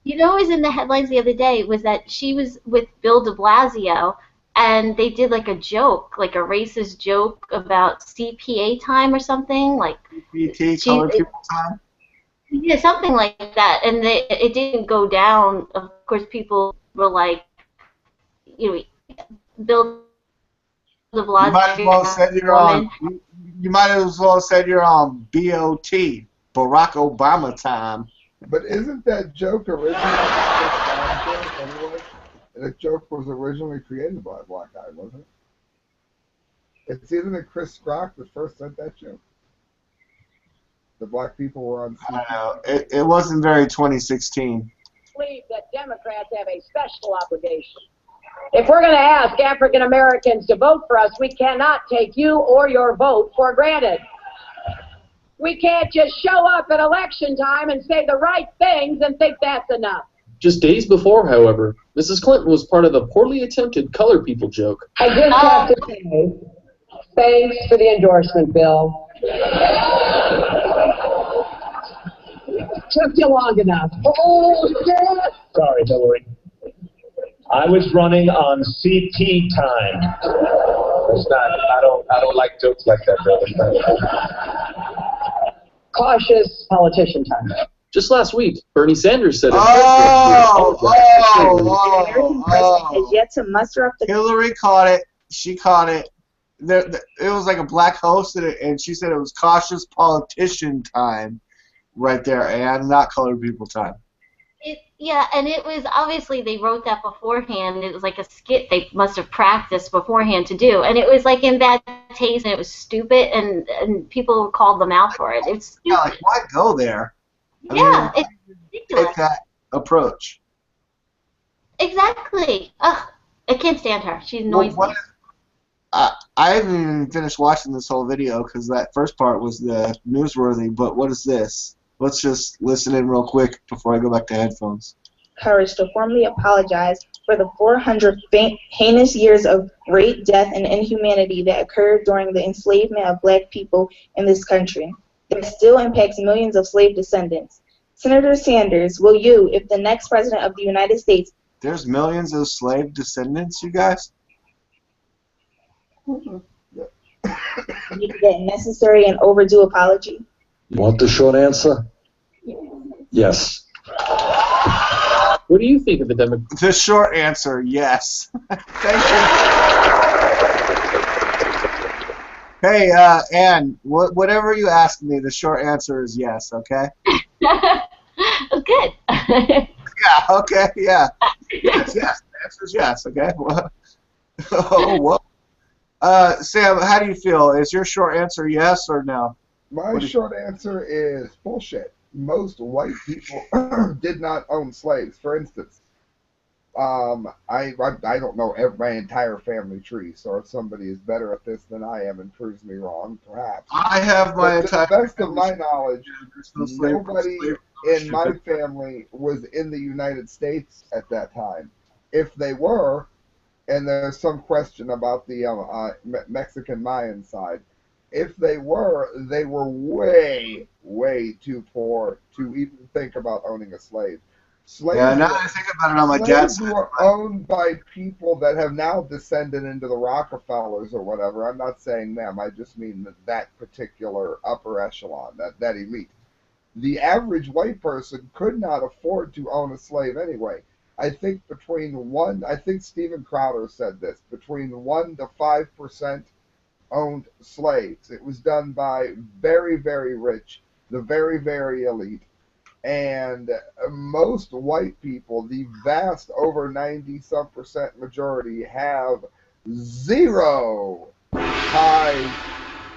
You know what was in the headlines the other day was that she was with Bill de Blasio, and they did like a joke, like a racist joke about CPA time or something, like CPT, colored people time? Yeah, something like that, and it didn't go down. Of course, people were like, you know, Bill de Blasio. You might as well said you're on. You might as well said you're on BOT, Barack Obama time. But isn't that joke originally anyway? That joke was originally created by a black guy, wasn't it? It's even that Chris Rock that first said that joke. The black people were on. I know. It wasn't very 2016. I believe that Democrats have a special obligation. If we're going to ask African Americans to vote for us, we cannot take you or your vote for granted. We can't just show up at election time and say the right things and think that's enough. Just days before, however, Mrs. Clinton was part of the poorly attempted colored people joke. I just have to say, thanks for the endorsement, Bill. Took you long enough. Oh, yeah. Sorry, Hillary. I was running on CT time. It's not. I don't like jokes like that, Bill. Cautious politician time. Just last week, Bernie Sanders said Is yet to muster up the... Hillary caught it. She caught it. It was like a black hosted it, and she said it was cautious politician time right there, and not colored people time. Yeah, and it was obviously they wrote that beforehand. It was like a skit they must have practiced beforehand to do, and it was like in bad taste, and it was stupid, and people called them out for it. It's stupid. Yeah, like, why go there? Yeah, it's ridiculous. Take that approach. Exactly. Ugh, I can't stand her. She annoys me. I haven't even finished watching this whole video because that first part was the newsworthy. But what is this? Let's just listen in real quick before I go back to headphones. Courage to formally apologize for the 400 heinous years of rape, death, and inhumanity that occurred during the enslavement of black people in this country that still impacts millions of slave descendants. Senator Sanders, will you, if the next president of the United States... There's millions of slave descendants, you guys? Make that necessary and overdue apology? You want the short answer? Yes. What do you think of the The short answer, yes. Thank you. Hey, Ann, whatever you ask me, the short answer is yes, okay? Good. Yeah, okay, yeah. Yes, the answer is yes, okay? Oh, whoa. Sam, how do you feel? Is your short answer yes or no? My short answer is bullshit. Most white people did not own slaves. For instance, I don't know my entire family tree, so if somebody is better at this than I am and proves me wrong, perhaps. I have my entire. To the best of my knowledge, nobody in my family was in the United States at that time. If they were, and there's some question about the Mexican Mayan side, if they were way, way too poor to even think about owning a slave. Slaves now that I think about it on my dad's side. Slaves were owned by people that have now descended into the Rockefellers or whatever. I'm not saying them. I just mean that particular upper echelon, that elite. The average white person could not afford to own a slave anyway. I think Steven Crowder said this, between 1 to 5% owned slaves. It was done by very, very rich, the very, very elite. And most white people, the vast over 90-some% majority, have zero ties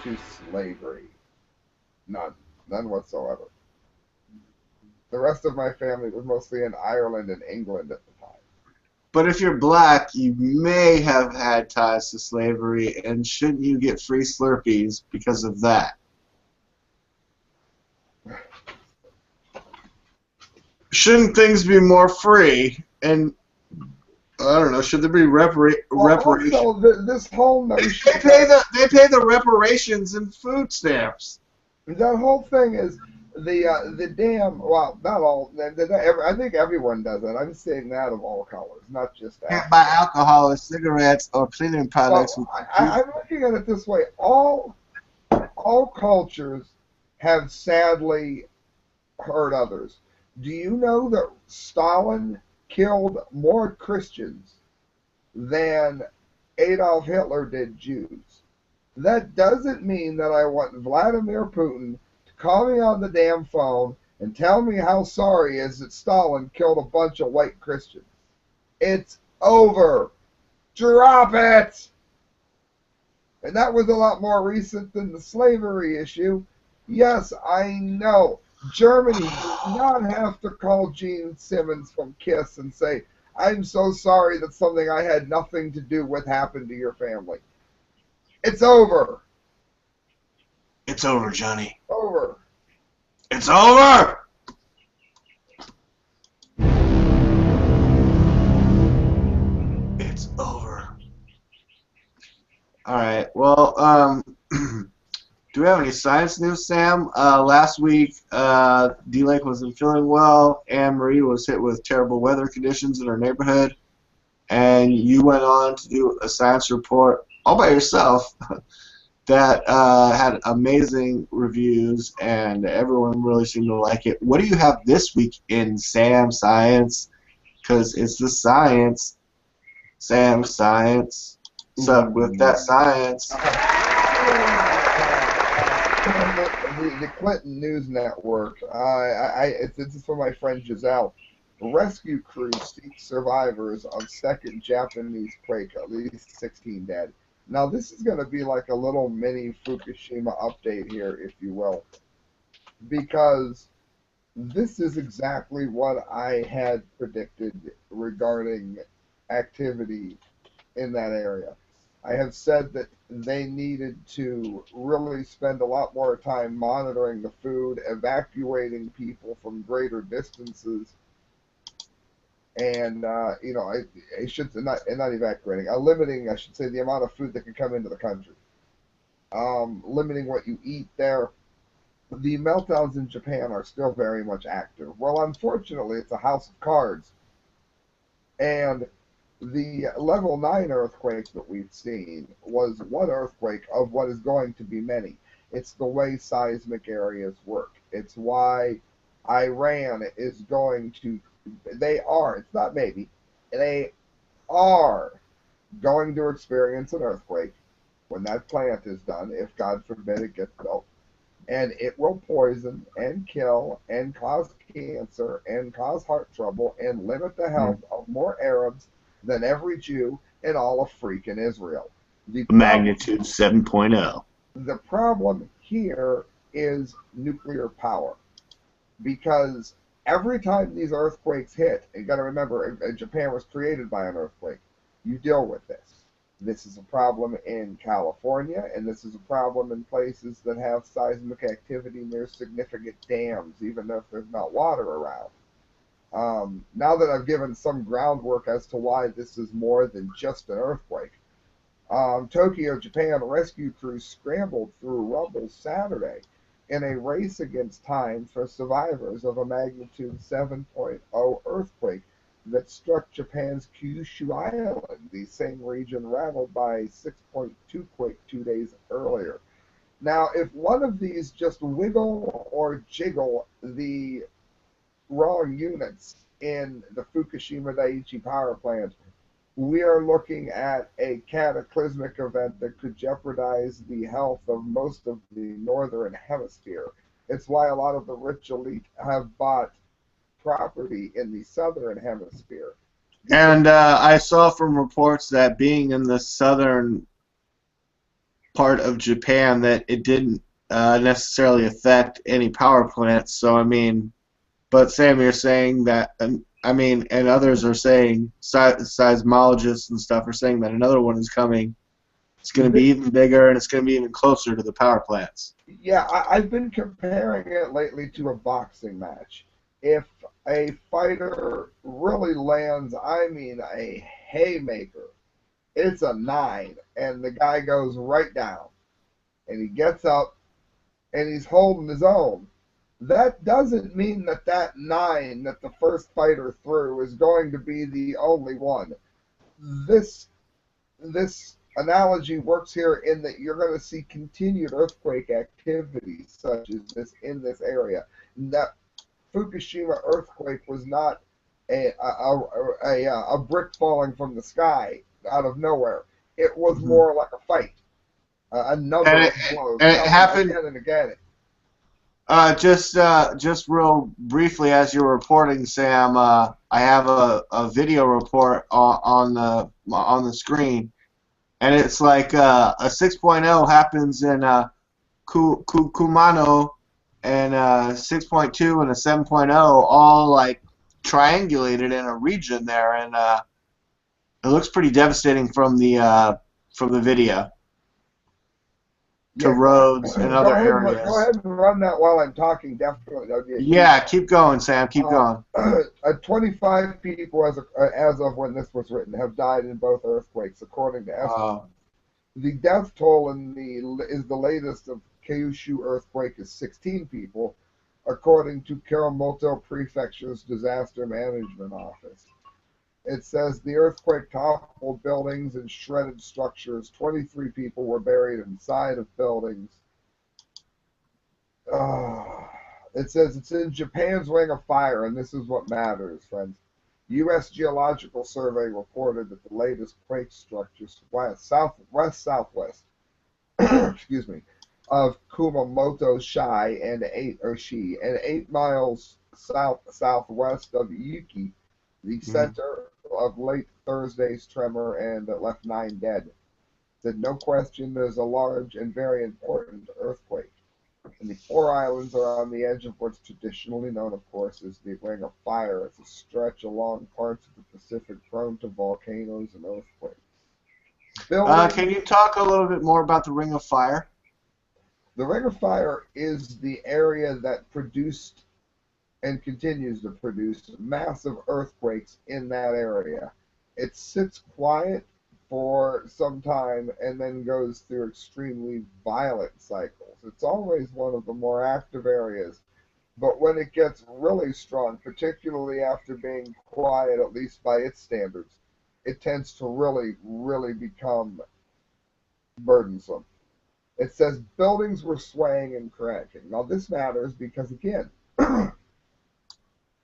to slavery. None whatsoever. The rest of my family was mostly in Ireland and England at the time. But if you're black, you may have had ties to slavery, and shouldn't you get free Slurpees because of that? Shouldn't things be more free? And I don't know. Should there be reparations? Also, this whole notion they pay the reparations in food stamps. That whole thing is the damn, well, not all. I think everyone does it. I'm saying that of all colors, not just that. Can't buy alcohol or cigarettes or cleaning products. Well, I'm looking at it this way: all cultures have sadly hurt others. Do you know that Stalin killed more Christians than Adolf Hitler did Jews? That doesn't mean that I want Vladimir Putin to call me on the damn phone and tell me how sorry he is that Stalin killed a bunch of white Christians. It's over. Drop it! And that was a lot more recent than the slavery issue. Yes, I know. Germany does not have to call Gene Simmons from KISS and say, I'm so sorry that something I had nothing to do with happened to your family. It's over. It's over, Johnny. Over. It's over! It's over. Alright, well, do we have any science news, Sam? Last week, D-Lake wasn't feeling well. Anne Marie was hit with terrible weather conditions in her neighborhood. And you went on to do a science report all by yourself that had amazing reviews, and everyone really seemed to like it. What do you have this week in Sam Science? Because it's the science. Sam Science. What's up with that science? The Clinton News Network. This is for my friend Giselle. Rescue crew seeks survivors of second Japanese quake. At least 16 dead. Now this is going to be like a little mini Fukushima update here, if you will, because this is exactly what I had predicted regarding activity in that area. I have said that they needed to really spend a lot more time monitoring the food, evacuating people from greater distances, and I should not evacuating, limiting, I should say, the amount of food that can come into the country, limiting what you eat there. The meltdowns in Japan are still very much active. Well, unfortunately, it's a house of cards, and the level 9 earthquake that we've seen was one earthquake of what is going to be many. It's the way seismic areas work. It's why Iran is going to, it's not maybe, they are going to experience an earthquake when that plant is done, if God forbid it gets built. And it will poison and kill and cause cancer and cause heart trouble and limit the health of more Arabs than every Jew in all of freaking Israel. Magnitude 7.0. The problem here is nuclear power. Because every time these earthquakes hit, you got to remember, Japan was created by an earthquake. You deal with this. This is a problem in California, and this is a problem in places that have seismic activity near significant dams, even if there's not water around. Now that I've given some groundwork as to why this is more than just an earthquake, Tokyo, Japan rescue crews scrambled through rubble Saturday in a race against time for survivors of a magnitude 7.0 earthquake that struck Japan's Kyushu Island, the same region rattled by 6.2 quake 2 days earlier. Now, if one of these just wiggle or jiggle the wrong units in the Fukushima Daiichi power plant, we are looking at a cataclysmic event that could jeopardize the health of most of the northern hemisphere. It's why a lot of the rich elite have bought property in the southern hemisphere. And I saw from reports that being in the southern part of Japan that it didn't necessarily affect any power plants. So, I mean, but Sam, you're saying that, and others are saying, seismologists and stuff are saying that another one is coming. It's going to be even bigger, and it's going to be even closer to the power plants. Yeah, I've been comparing it lately to a boxing match. If a fighter really lands, a haymaker, it's a 9, and the guy goes right down, and he gets up, and he's holding his own. That doesn't mean that 9 that the first fighter threw is going to be the only one. This analogy works here in that you're going to see continued earthquake activity such as this in this area. That Fukushima earthquake was not a brick falling from the sky out of nowhere. It was more like a fight. Another blow. And it happened again and again. Just real briefly, as you're reporting, Sam, I have a video report on the screen, and it's like a 6.0 happens in Kumano, and 6.2 and a 7.0 all like triangulated in a region there, and it looks pretty devastating from the video. To roads and other areas. Go ahead and run that while I'm talking. Definitely. Yeah, keep going, Sam. Keep going. 25 people, as of when this was written, have died in both earthquakes, according to estimates. The death toll is the latest of Kyushu earthquake is 16 people, according to Kumamoto Prefecture's Disaster Management Office. It says the earthquake toppled buildings and shredded structures. 23 people were buried inside of buildings. It says it's in Japan's Ring of Fire, and this is what matters, friends. U.S. Geological Survey reported that the latest quake structures southwest, excuse me, of Kumamoto Shi and 8 miles southwest of Yuki, the center of late Thursday's tremor, and left 9 dead. Said no question there's a large and very important earthquake. And the 4 islands are on the edge of what's traditionally known, of course, as the Ring of Fire. It's a stretch along parts of the Pacific prone to volcanoes and earthquakes. Can you talk a little bit more about the Ring of Fire? The Ring of Fire is the area that produced and continues to produce massive earthquakes in that area. It sits quiet for some time and then goes through extremely violent cycles. It's always one of the more active areas, but when it gets really strong, particularly after being quiet, at least by its standards, it tends to really, really become burdensome. It says buildings were swaying and cracking. Now this matters because, again,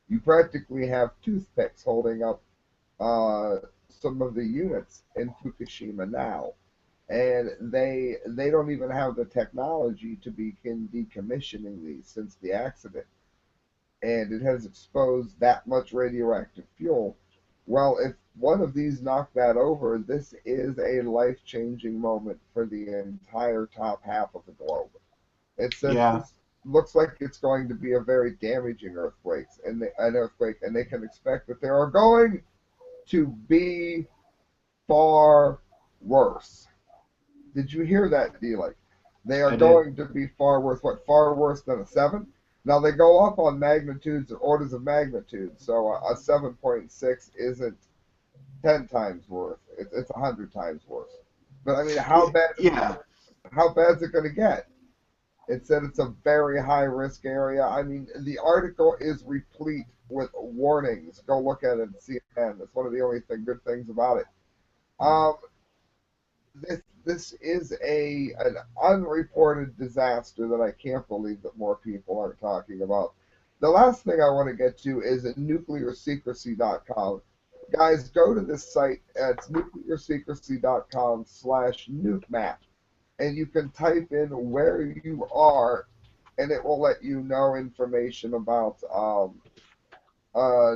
you practically have toothpicks holding up some of the units in Fukushima now, and they don't even have the technology to begin decommissioning these since the accident, and it has exposed that much radioactive fuel. Well, if one of these knock that over, this is a life-changing moment for the entire top half of the globe. It says this looks like it's going to be a very damaging earthquake, and they can expect that there are going to be far worse. Did you hear that, D-Like? They are going to be far worse. What, far worse than a 7? Now, they go up on magnitudes or orders of magnitude, so a 7.6 isn't 10 times worse. It's 100 times worse. But, I mean, how bad is it going to get? It said it's a very high-risk area. I mean, the article is replete with warnings. Go look at it and see it. That's one of the only good things about it. This is an unreported disaster that I can't believe that more people aren't talking about. The last thing I want to get to is at nuclearsecrecy.com. Guys, go to this site. It's nuclearsecrecy.com/nukemap. And you can type in where you are, and it will let you know information about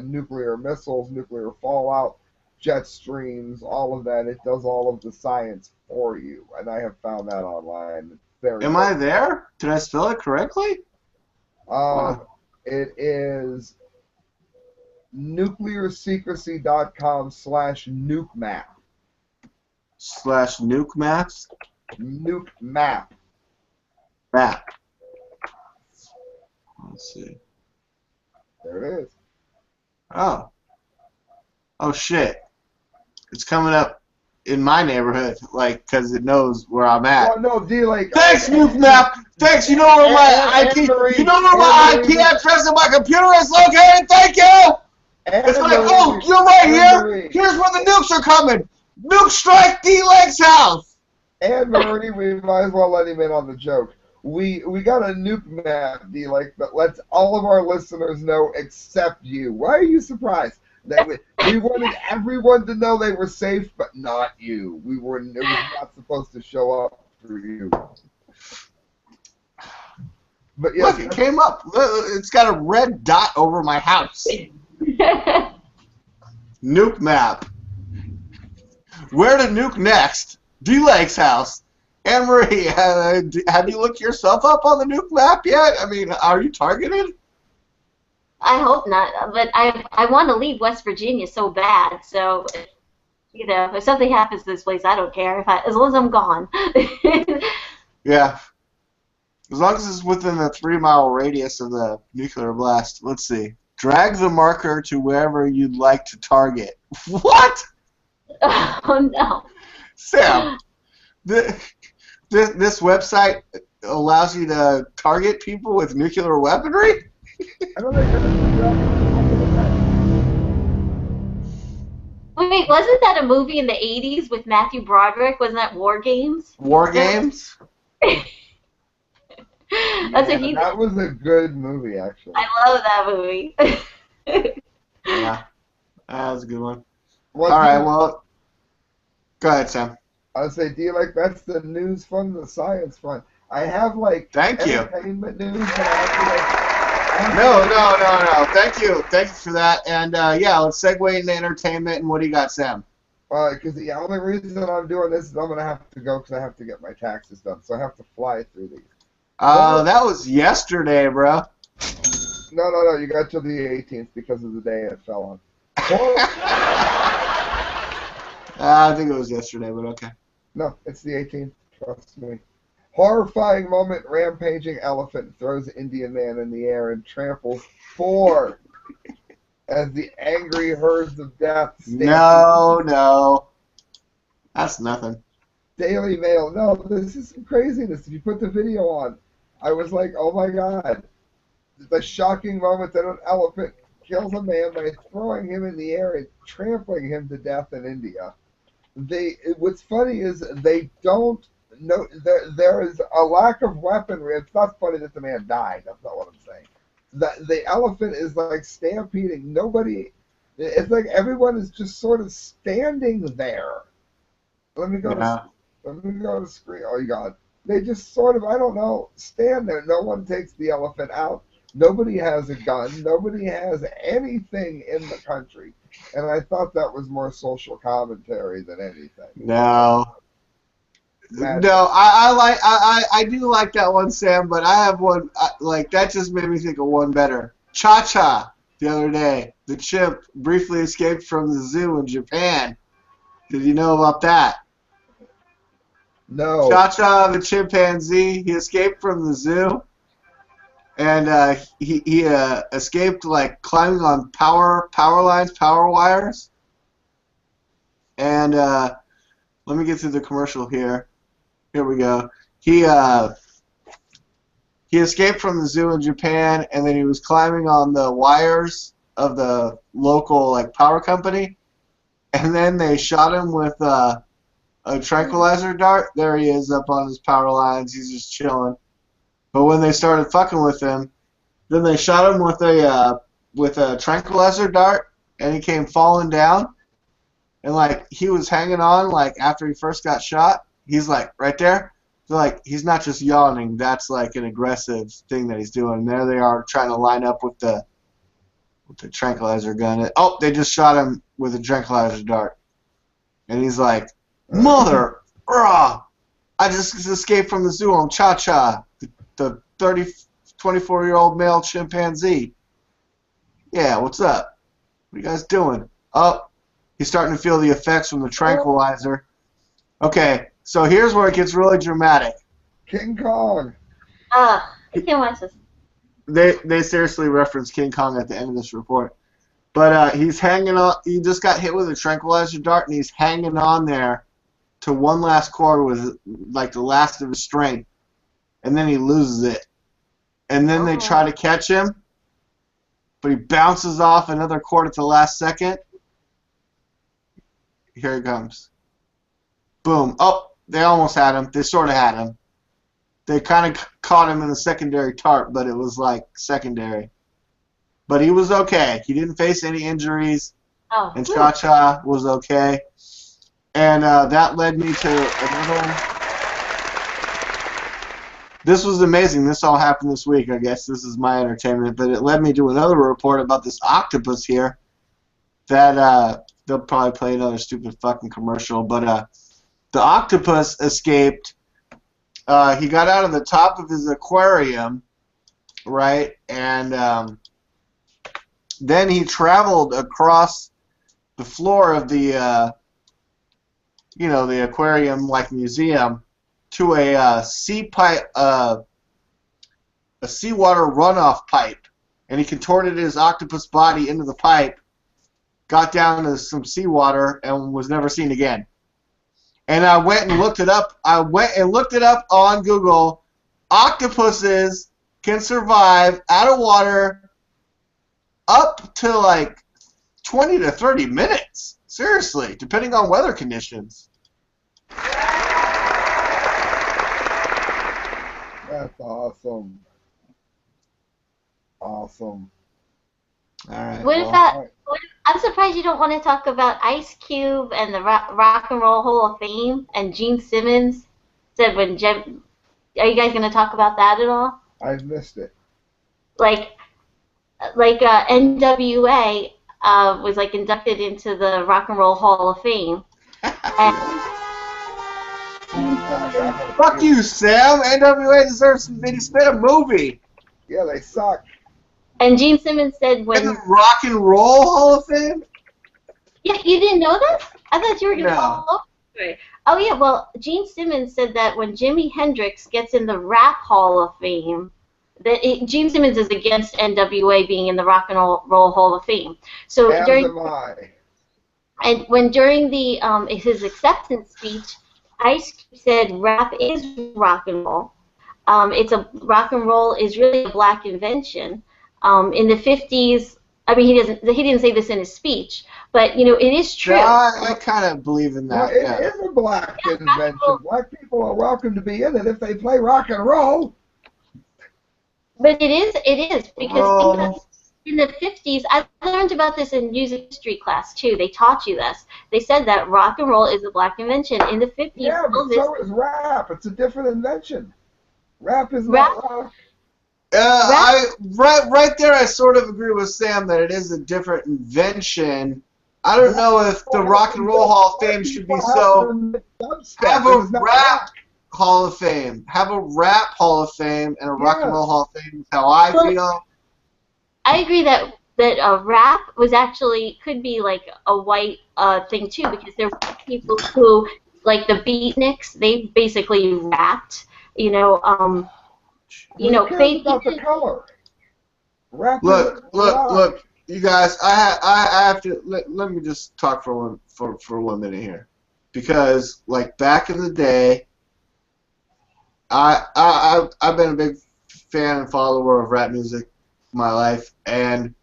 nuclear missiles, nuclear fallout, jet streams, all of that. It does all of the science for you, and I have found that online. Am I there? Did I spell it correctly? It is nuclearsecrecy.com/nukemap. /nukemaps? Nuke map. Map. Let's see. There it is. Oh. Oh shit. It's coming up in my neighborhood, like, because it knows where I'm at. Oh no, D-Like. Thanks, Nuke Map. Thanks. You know where my IP. You know where my IP address of my computer is located. Thank you. It's like, oh, you're right here. Here's where the nukes are coming. Nuke strike D-Leg's house. And Marie, we might as well let him in on the joke. We got a nuke map, D-Like, that lets all of our listeners know except you. Why are you surprised? That we wanted everyone to know they were safe, but not you. It was not supposed to show up for you. But yes, look, it came up. It's got a red dot over my house. Nuke map. Where to nuke next? D-Leg's house. Anne Marie, have you looked yourself up on the nuke map yet? I mean, are you targeted? I hope not, but I want to leave West Virginia so bad. So, you know, if something happens to this place, I don't care. As long as I'm gone. Yeah. As long as it's within the 3-mile radius of the nuclear blast. Let's see. Drag the marker to wherever you'd like to target. What? Oh no. Sam, this website allows you to target people with nuclear weaponry? I don't think Wait, wasn't that a movie in the 80s with Matthew Broderick? Wasn't that War Games? War Games? That's what he. That was a good movie, actually. I love that movie. Yeah, that was a good one. All right, well, go ahead, Sam. I'll say, D-Like, that's the news fund, the science fund. I have, like, thank you. Entertainment news. No. Thank you for that. And yeah, let's segue into entertainment. And what do you got, Sam? Because the only reason I'm doing this is I'm gonna have to go because I have to get my taxes done, so I have to fly through these. That was yesterday, bro. No. You got till the 18th because of the day it fell on. I think it was yesterday, but okay. No, it's the 18th. Trust me. Horrifying moment, rampaging elephant throws Indian man in the air and tramples 4 as the angry herds of death stampede. No. That's nothing. Daily Mail. No, this is some craziness. If you put the video on, I was like, oh my God. The shocking moment that an elephant kills a man by throwing him in the air and trampling him to death in India. What's funny is they don't know, there is a lack of weaponry. It's not funny that the man died. That's not what I'm saying. The elephant is like stampeding. Nobody, it's like everyone is just sort of standing there. Let me go to screen. Oh, you got it. They just sort of, I don't know, stand there. No one takes the elephant out. Nobody has a gun. Nobody has anything in the country. And I thought that was more social commentary than anything. No, I do like that one, Sam, but I have one, like, that just made me think of one better. Cha-Cha, the other day. The chimp briefly escaped from the zoo in Japan. Did you know about that? No. Cha-Cha, the chimpanzee, he escaped from the zoo. And he escaped, like, climbing on power lines, power wires. And let me get through the commercial here. Here we go. He escaped from the zoo in Japan, and then he was climbing on the wires of the local, like, power company. And then they shot him with a tranquilizer dart. There he is up on his power lines. He's just chilling. But when they started fucking with him, then they shot him with a tranquilizer dart, and he came falling down. And, like, he was hanging on, like, after he first got shot. He's, like, right there. So, like, he's not just yawning. That's, like, an aggressive thing that he's doing. And there they are trying to line up with the tranquilizer gun. Oh, they just shot him with a tranquilizer dart. And he's like, mother, rah, I just escaped from the zoo on Cha-Cha, the 24-year-old male chimpanzee. Yeah, what's up? What are you guys doing? Oh, he's starting to feel the effects from the tranquilizer. Okay, so here's where it gets really dramatic. King Kong. I can't watch this. They seriously reference King Kong at the end of this report. But he's hanging on. He just got hit with a tranquilizer dart, and he's hanging on there to one last cord with, like, the last of his strength. And then he loses it. And then they try to catch him, but he bounces off another cord at the last second. Here he comes. Boom. Oh, they almost had him. They sort of had him. They kind of caught him in the secondary tarp, but it was, like, secondary. But he was okay. He didn't face any injuries. Oh. And Cha-Cha was okay. And that led me to another one. This was amazing. This all happened this week, I guess. This is my entertainment. But it led me to another report about this octopus here that they'll probably play another stupid fucking commercial. But the octopus escaped. He got out of the top of his aquarium, right? And then he traveled across the floor of the, the aquarium-like museum to a seawater runoff pipe, and he contorted his octopus body into the pipe, got down to some seawater, and was never seen again. And I went and looked it up. I went and looked it up on Google. Octopuses can survive out of water up to like 20 to 30 minutes. Seriously, depending on weather conditions. That's awesome. Awesome. All right. What about? I'm surprised you don't want to talk about Ice Cube and the Rock and Roll Hall of Fame and Gene Simmons said when are you guys going to talk about that at all? I've missed it. Like NWA was like inducted into the Rock and Roll Hall of Fame. Fuck you, Sam. NWA deserves they just made a movie. Yeah, they suck. And Gene Simmons said when... In the Rock and Roll Hall of Fame? Yeah, you didn't know that? I thought you were going to follow up. Right. Oh yeah, well, Gene Simmons said that when Jimi Hendrix gets in the Rap Hall of Fame, Gene Simmons is against NWA being in the Rock and Roll Hall of Fame. So As am I. And during the his acceptance speech, Ice Cube said rap is rock and roll. Rock and roll is really a black invention. In the 50s, I mean, he didn't say this in his speech, but you know, it is true. Yeah, I kind of believe in that. Well, it is a black invention. Black people are welcome to be in it if they play rock and roll. But it is because in the 50s, I learned about this in music history class too. They taught you this. They said that rock and roll is a black invention. In the 50s, yeah, but so is rap. It's a different invention. Rap is rap, not rock. Right there, I sort of agree with Sam that it is a different invention. I don't know if the Rock and Roll Hall of Fame should be so. Have a rap Hall of Fame. Have a rap Hall of Fame and a Rock and Roll Hall of Fame. Is how I feel. I agree that rap was actually could be like a white thing too, because there were people who, like the Beatniks, they basically rapped. You know, cares about the color? Rap look, you guys. I have to let me just talk for 1 minute here, because like back in the day, I've been a big fan and follower of rap music my life, and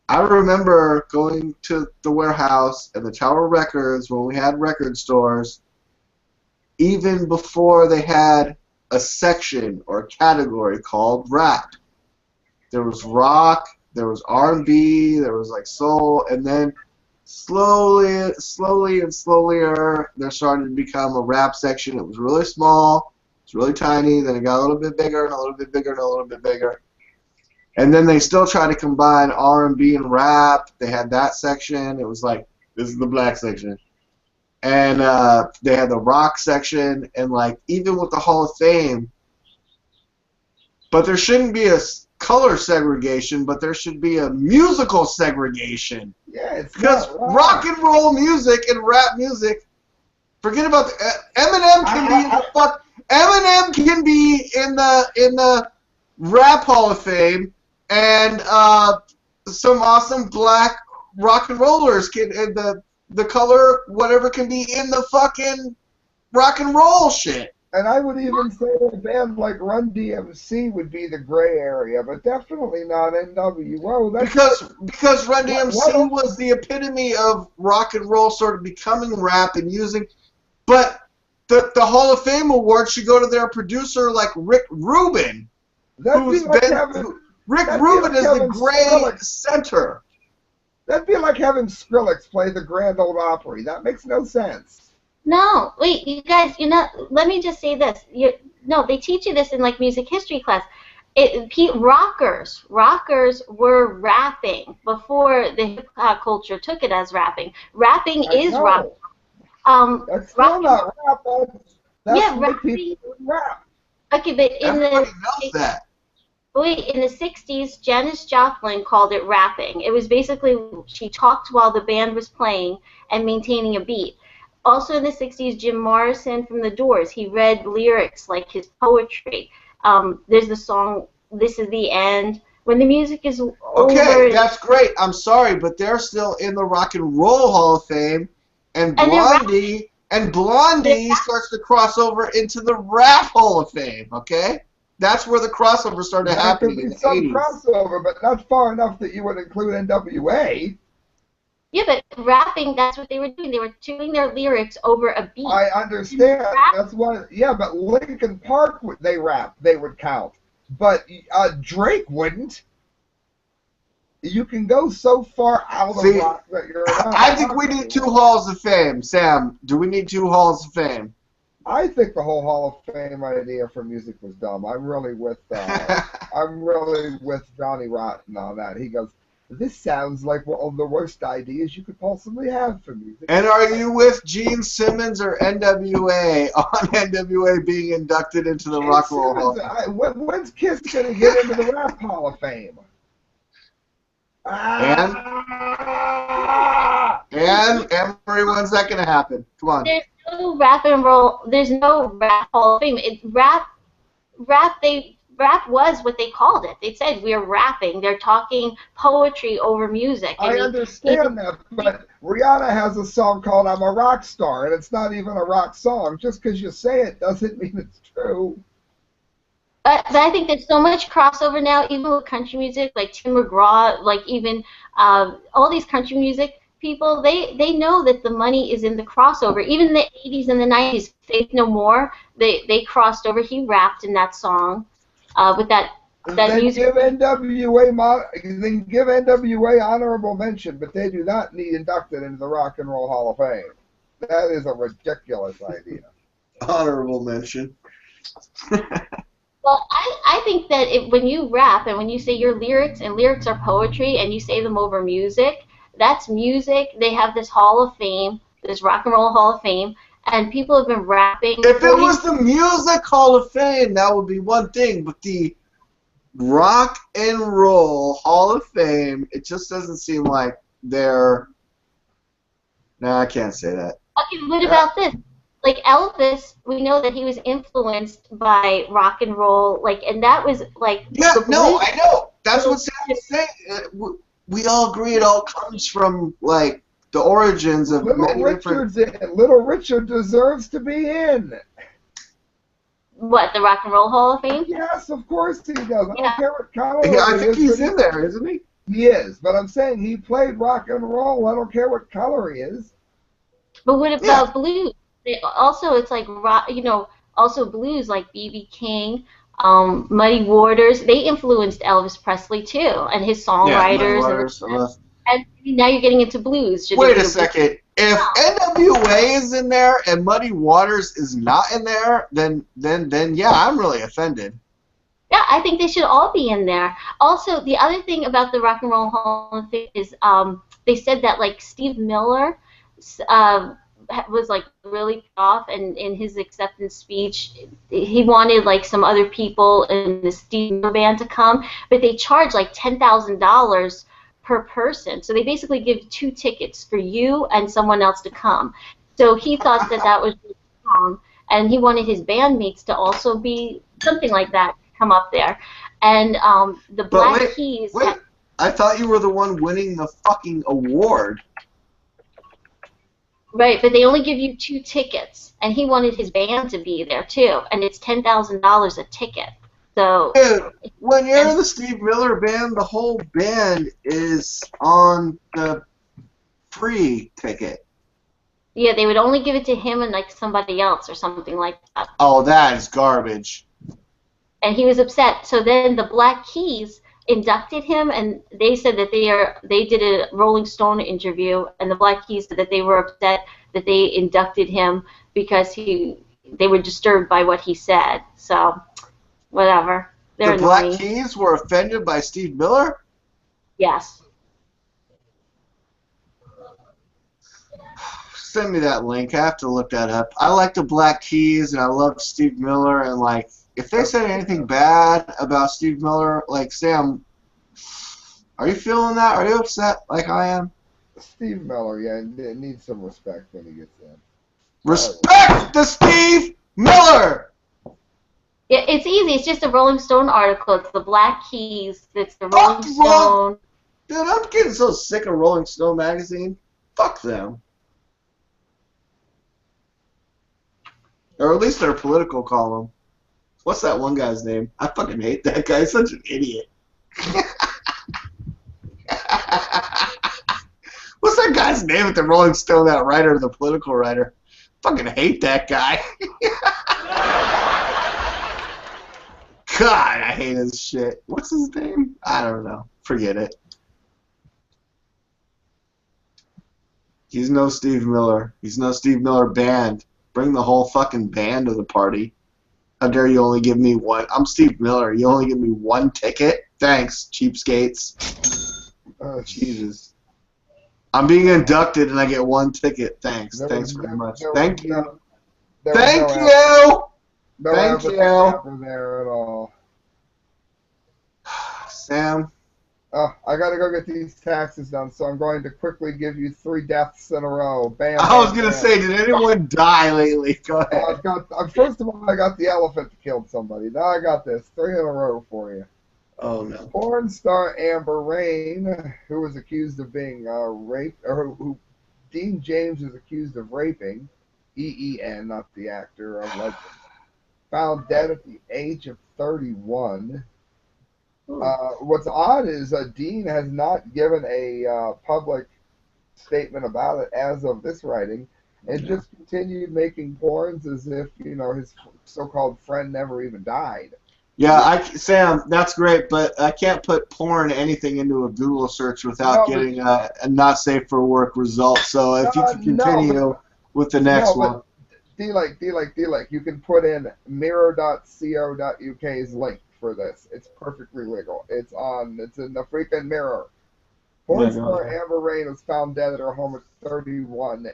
I remember going to the warehouse and the Tower Records when we had record stores, even before they had a section or a category called rap. There was rock, there was R&B, there was like soul, and then slowly there started to become a rap section. It was really small, it was really tiny, then it got a little bit bigger and a little bit bigger and a little bit bigger. And then they still try to combine R&B and rap. They had that section. It was like, this is the black section. And they had the rock section, and like even with the Hall of Fame, but there shouldn't be a color segregation, but there should be a musical segregation. Yeah, it's because rock and roll music and rap music, forget about the, Eminem can be in the Rap Hall of Fame, and some awesome black rock and rollers can, and the color whatever can be in the fucking rock and roll shit. And I would even say a band like Run DMC would be the gray area, but definitely not NWO. Because Run DMC was the epitome of rock and roll sort of becoming rap and using, but the Hall of Fame award should go to their producer like Rick Rubin. Rick Rubin is the gray center. That'd be like having Skrillex play the Grand Ole Opry. That makes no sense. No, wait, you guys, let me just say this. No, they teach you this in like music history class. Rockers were rapping before the hip hop culture took it as rapping. Rapping is rock. That's still not rap. That's rapping. Rap. Okay, but in the 60s, Janis Joplin called it rapping. It was basically she talked while the band was playing and maintaining a beat. Also in the 60s, Jim Morrison from The Doors, he read lyrics like his poetry. There's the song "This Is the End." When the music is over. Okay, that's great. I'm sorry, but they're still in the Rock and Roll Hall of Fame, and Blondie starts to cross over into the Rap Hall of Fame. Okay. That's where the crossover started happening in the 80s. There could be some crossover, but not far enough that you would include NWA. Yeah, but rapping, that's what they were doing. They were doing their lyrics over a beat. I understand. That's why. Yeah, but Linkin Park, they would count. But Drake wouldn't. You can go so far out of rock that you're not. I think we need 2 halls of fame. Sam, do we need 2 halls of fame? I think the whole Hall of Fame idea for music was dumb. I'm really with Johnny Rotten on that. He goes, "This sounds like one of the worst ideas you could possibly have for music." And are you with Gene Simmons or NWA on NWA being inducted into the Rock and Roll Hall of Fame? When's Kiss gonna get into the Rap Hall of Fame? And And Marie, when's that gonna happen? Come on. There's no rap and roll. There's no rap Hall of Fame. Rap was what they called it. They said we're rapping. They're talking poetry over music. I understand that, but Rihanna has a song called "I'm a Rock Star," and it's not even a rock song. Just because you say it doesn't mean it's true. But I think there's so much crossover now, even with country music, like Tim McGraw, like even all these country music people, they know that the money is in the crossover. Even in the 80s and the 90s, Faith No More, they crossed over. He rapped in that song with that music. Give NWA honorable mention, but they do not need inducted into the Rock and Roll Hall of Fame. That is a ridiculous idea. Honorable mention. Well, I think that when you rap and when you say your lyrics, and lyrics are poetry, and you say them over music, that's music. They have this Hall of Fame, this Rock and Roll Hall of Fame, and people have been rapping. If it was the Music Hall of Fame, that would be one thing, but the Rock and Roll Hall of Fame, it just doesn't seem like they're... Nah, I can't say that. Okay, what about this? Like Elvis, we know that he was influenced by rock and roll, like, and that was like. Yeah, no, I know. That's what Sam was saying. We all agree it all comes from like the origins of many different. Little Richard deserves to be in. What, the Rock and Roll Hall of Fame? Yes, of course he does. I don't care what color. Yeah, I think he's in there, isn't he? He is, but I'm saying he played rock and roll. I don't care what color he is. But what about blues? Also, it's like rock, also blues like B.B. King, Muddy Waters. They influenced Elvis Presley too, and his songwriters. And now you're getting into blues. Wait a second. If NWA is in there and Muddy Waters is not in there, then yeah, I'm really offended. Yeah, I think they should all be in there. Also, the other thing about the Rock and Roll Hall of Fame is they said that like Steve Miller was like really off, and in his acceptance speech he wanted like some other people in the Steve Miller band to come, but they charge like $10,000 per person, so they basically give 2 tickets for you and someone else to come. So he thought that was really wrong, and he wanted his bandmates to also be something like that, come up there. And the Black Keys. Wait, I thought you were the one winning the fucking award. Right, but they only give you 2 tickets, and he wanted his band to be there too, and it's $10,000 a ticket. So dude, when you're in the Steve Miller band, the whole band is on the free ticket. Yeah, they would only give it to him and like somebody else or something like that. Oh, that is garbage. And he was upset. So then the Black Keys inducted him, and they said that they did a Rolling Stone interview, and the Black Keys said that they were upset that they inducted him because they were disturbed by what he said. So whatever. They're the annoying. Black Keys were offended by Steve Miller? Yes. Send me that link. I have to look that up. I like the Black Keys, and I love Steve Miller, and like, if they said anything bad about Steve Miller, like, Sam, are you feeling that? Are you upset like I am? Steve Miller, yeah, needs some respect when he gets in. Respect to Steve Miller! Yeah, it's easy. It's just a Rolling Stone article. It's the Black Keys. It's the Rolling Stone. Dude, I'm getting so sick of Rolling Stone magazine. Fuck them. Or at least their political column. What's that one guy's name? I fucking hate that guy. He's such an idiot. What's that guy's name at the Rolling Stone, that writer, the political writer? Fucking hate that guy. God, I hate his shit. What's his name? I don't know. Forget it. He's no Steve Miller. He's no Steve Miller band. Bring the whole fucking band to the party. How dare you only give me one? I'm Steve Miller. You only give me 1 ticket? Thanks, cheapskates. Oh, Jesus. I'm being inducted and I get 1 ticket. Thanks. Thanks very much. Thank you. Thank you. Thank you. There at all. Sam, I gotta go get these taxes done, so I'm going to quickly give you 3 deaths in a row. Bam. I was bam, gonna bam. say, did anyone die lately? Go ahead. First of all, I got the elephant that killed somebody. Now I got this 3 in a row for you. Oh no. Porn star Amber Rain, who was accused of being raped, or who Dean James is accused of raping, EEN, not the actor, Legend, found dead at the age of 31. What's odd is Dean has not given a public statement about it as of this writing, and just continued making porns as if, you know, his so-called friend never even died. Yeah, Sam, that's great, but I can't put porn anything into a Google search without getting a not safe for work result. So if you can continue with the next one. D-like, you can put in mirror.co.uk's link for this. It's perfectly legal. It's in the freaking Mirror. Porn star Amber Rain was found dead at her home at 31.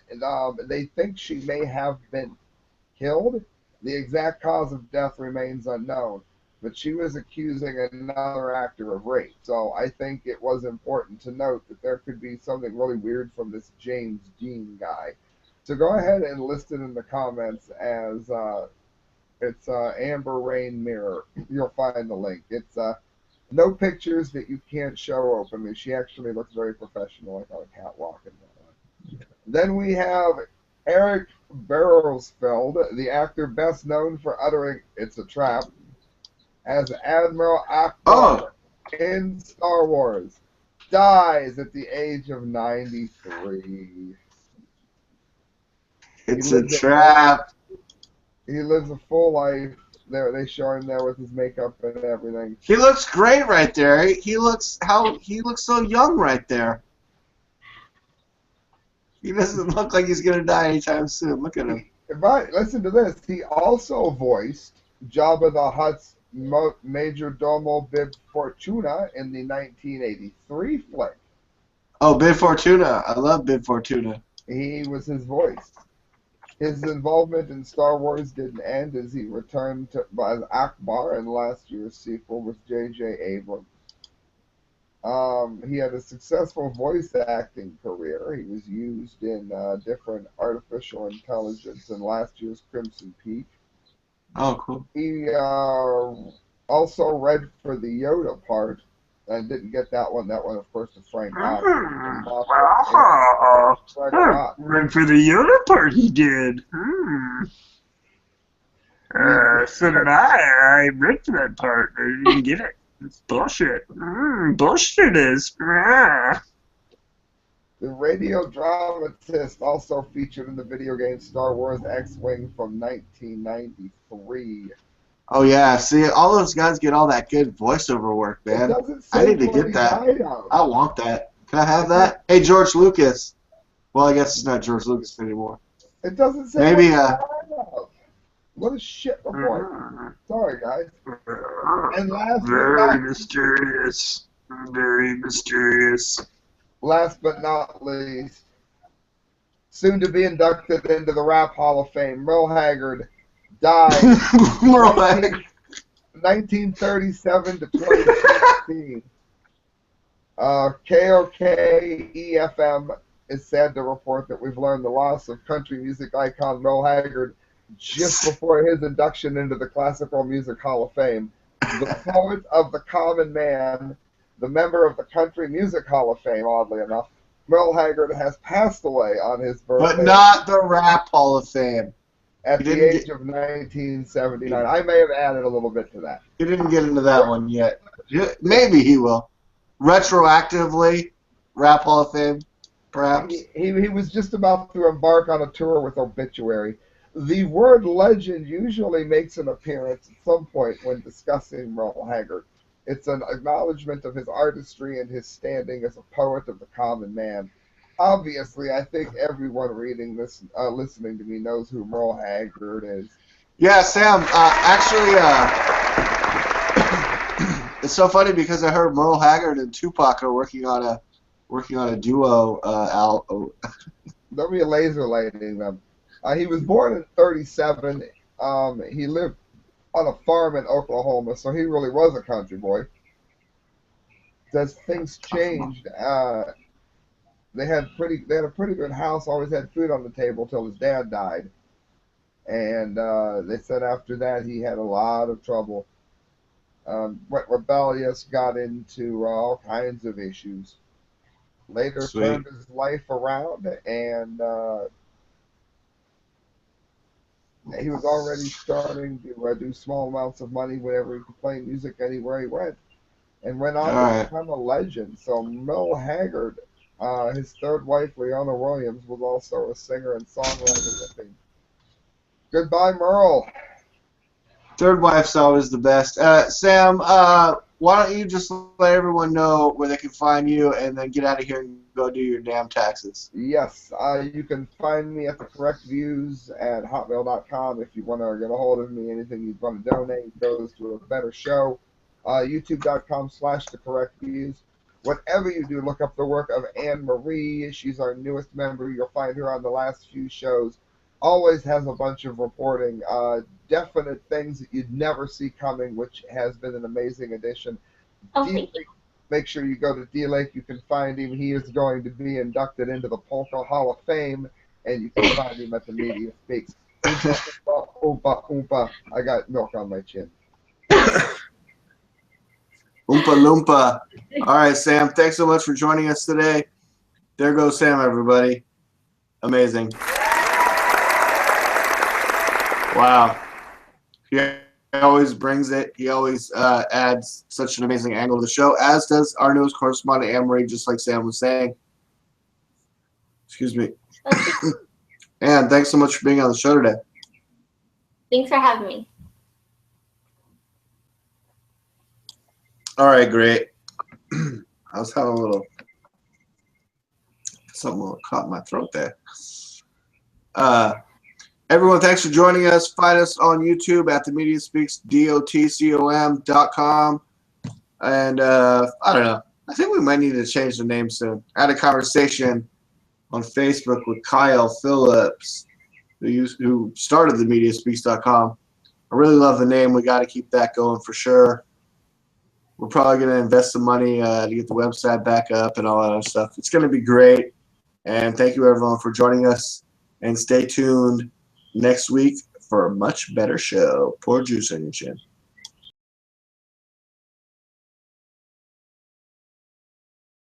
They think she may have been killed. The exact cause of death remains unknown, but she was accusing another actor of rape. So I think it was important to note that there could be something really weird from this James Dean guy. So go ahead and list it in the comments as it's Amber Rain Mirror. You'll find the link. It's no pictures that you can't show openly. She actually looks very professional, like on a catwalk and whatnot. Then we have Eric Beresfeld, the actor best known for uttering "It's a trap" as Admiral Akbar in Star Wars, dies at the age of 93. It's a trap. He lives a full life. There, they show him there with his makeup and everything. He looks great right there. He looks so young right there. He doesn't look like he's gonna die anytime soon. Look at him. Listen to this. He also voiced Jabba the Hutt's Major Domo Bib Fortuna in the 1983 flick. Oh, Bib Fortuna. I love Bib Fortuna. He was his voice. His involvement in Star Wars didn't end as he returned as Akbar in last year's sequel with J.J. Abrams. He had a successful voice acting career. He was used in different artificial intelligence in last year's Crimson Peak. Oh, cool. He also read for the Yoda part. I didn't get that one. That one, of course, is Frank Oz. Read for the Yoda part he did. So did I. I read for that part. I didn't get it. It's bullshit. Bullshit it is. The radio dramatist also featured in the video game Star Wars X-Wing from 1993. Oh yeah, see, all those guys get all that good voiceover work, man. I need to get that. I want that. Can I have that? Hey, George Lucas. Well, I guess it's not George Lucas anymore. It doesn't say. Maybe. What a shit report. Sorry, guys. And very mysterious. Very mysterious. Last but not least, soon to be inducted into the Rap Hall of Fame, Merle Haggard died 1937 to 2016. KOK-EFM is sad to report that we've learned the loss of country music icon Merle Haggard just before his induction into the Classical Music Hall of Fame. The poet of the common man, the member of the Country Music Hall of Fame, oddly enough, Merle Haggard has passed away on his birthday. But not the Rap Hall of Fame. At the age of 1979. I may have added a little bit to that. He didn't get into that one yet. Maybe he will. Retroactively, Rap Hall of Fame, perhaps. He was just about to embark on a tour with Obituary. The word legend usually makes an appearance at some point when discussing Merle Haggard. It's an acknowledgement of his artistry and his standing as a poet of the common man. Obviously, I think everyone reading this, listening to me, knows who Merle Haggard is. Yeah, Sam. Actually, it's so funny because I heard Merle Haggard and Tupac are working on a duo. They'll be laser lighting them. He was born in 1937. He lived on a farm in Oklahoma, so he really was a country boy. as things changed, they had a pretty good house. Always had food on the table till his dad died, and they said after that he had a lot of trouble. Went rebellious, got into all kinds of issues. Later Sweet. turned his life around, and he was already starting to do small amounts of money whenever he could play music anywhere he went, and went on to become a legend. So Merle Haggard, his third wife, Leona Williams, was also a singer and songwriter with him. Goodbye, Merle. Third wife's always the best. Sam, why don't you just let everyone know where they can find you and then get out of here and go do your damn taxes? Yes, you can find me at thecorrectviews@hotmail.com if you want to get a hold of me. Anything you want to donate goes to a better show. YouTube.com/thecorrectviews. Whatever you do, look up the work of Anne Marie. She's our newest member. You'll find her on the last few shows. Always has a bunch of reporting, definite things that you'd never see coming, which has been an amazing addition. Make sure you go to D-Lake. You can find him. He is going to be inducted into the Polka Hall of Fame, and you can find him at the Media Speaks. Oompa, oompa, oompa. I got milk on my chin. Oompa Loompa. All right, Sam, thanks so much for joining us today. There goes Sam, everybody. Amazing. Wow. He always brings it. He always adds such an amazing angle to the show, as does our newest correspondent, Anne-Marie, just like Sam was saying. Excuse me. And thanks so much for being on the show today. Thanks for having me. All right, great. I was having something caught in my throat there. Everyone, thanks for joining us. Find us on YouTube at themediaspeaks.com. And I don't know. I think we might need to change the name soon. I had a conversation on Facebook with Kyle Phillips, who started themediaspeaks.com. I really love the name. We got to keep that going for sure. We're probably going to invest some money to get the website back up and all that other stuff. It's going to be great. And thank you, everyone, for joining us. And stay tuned next week for a much better show. Pour juice on your chin.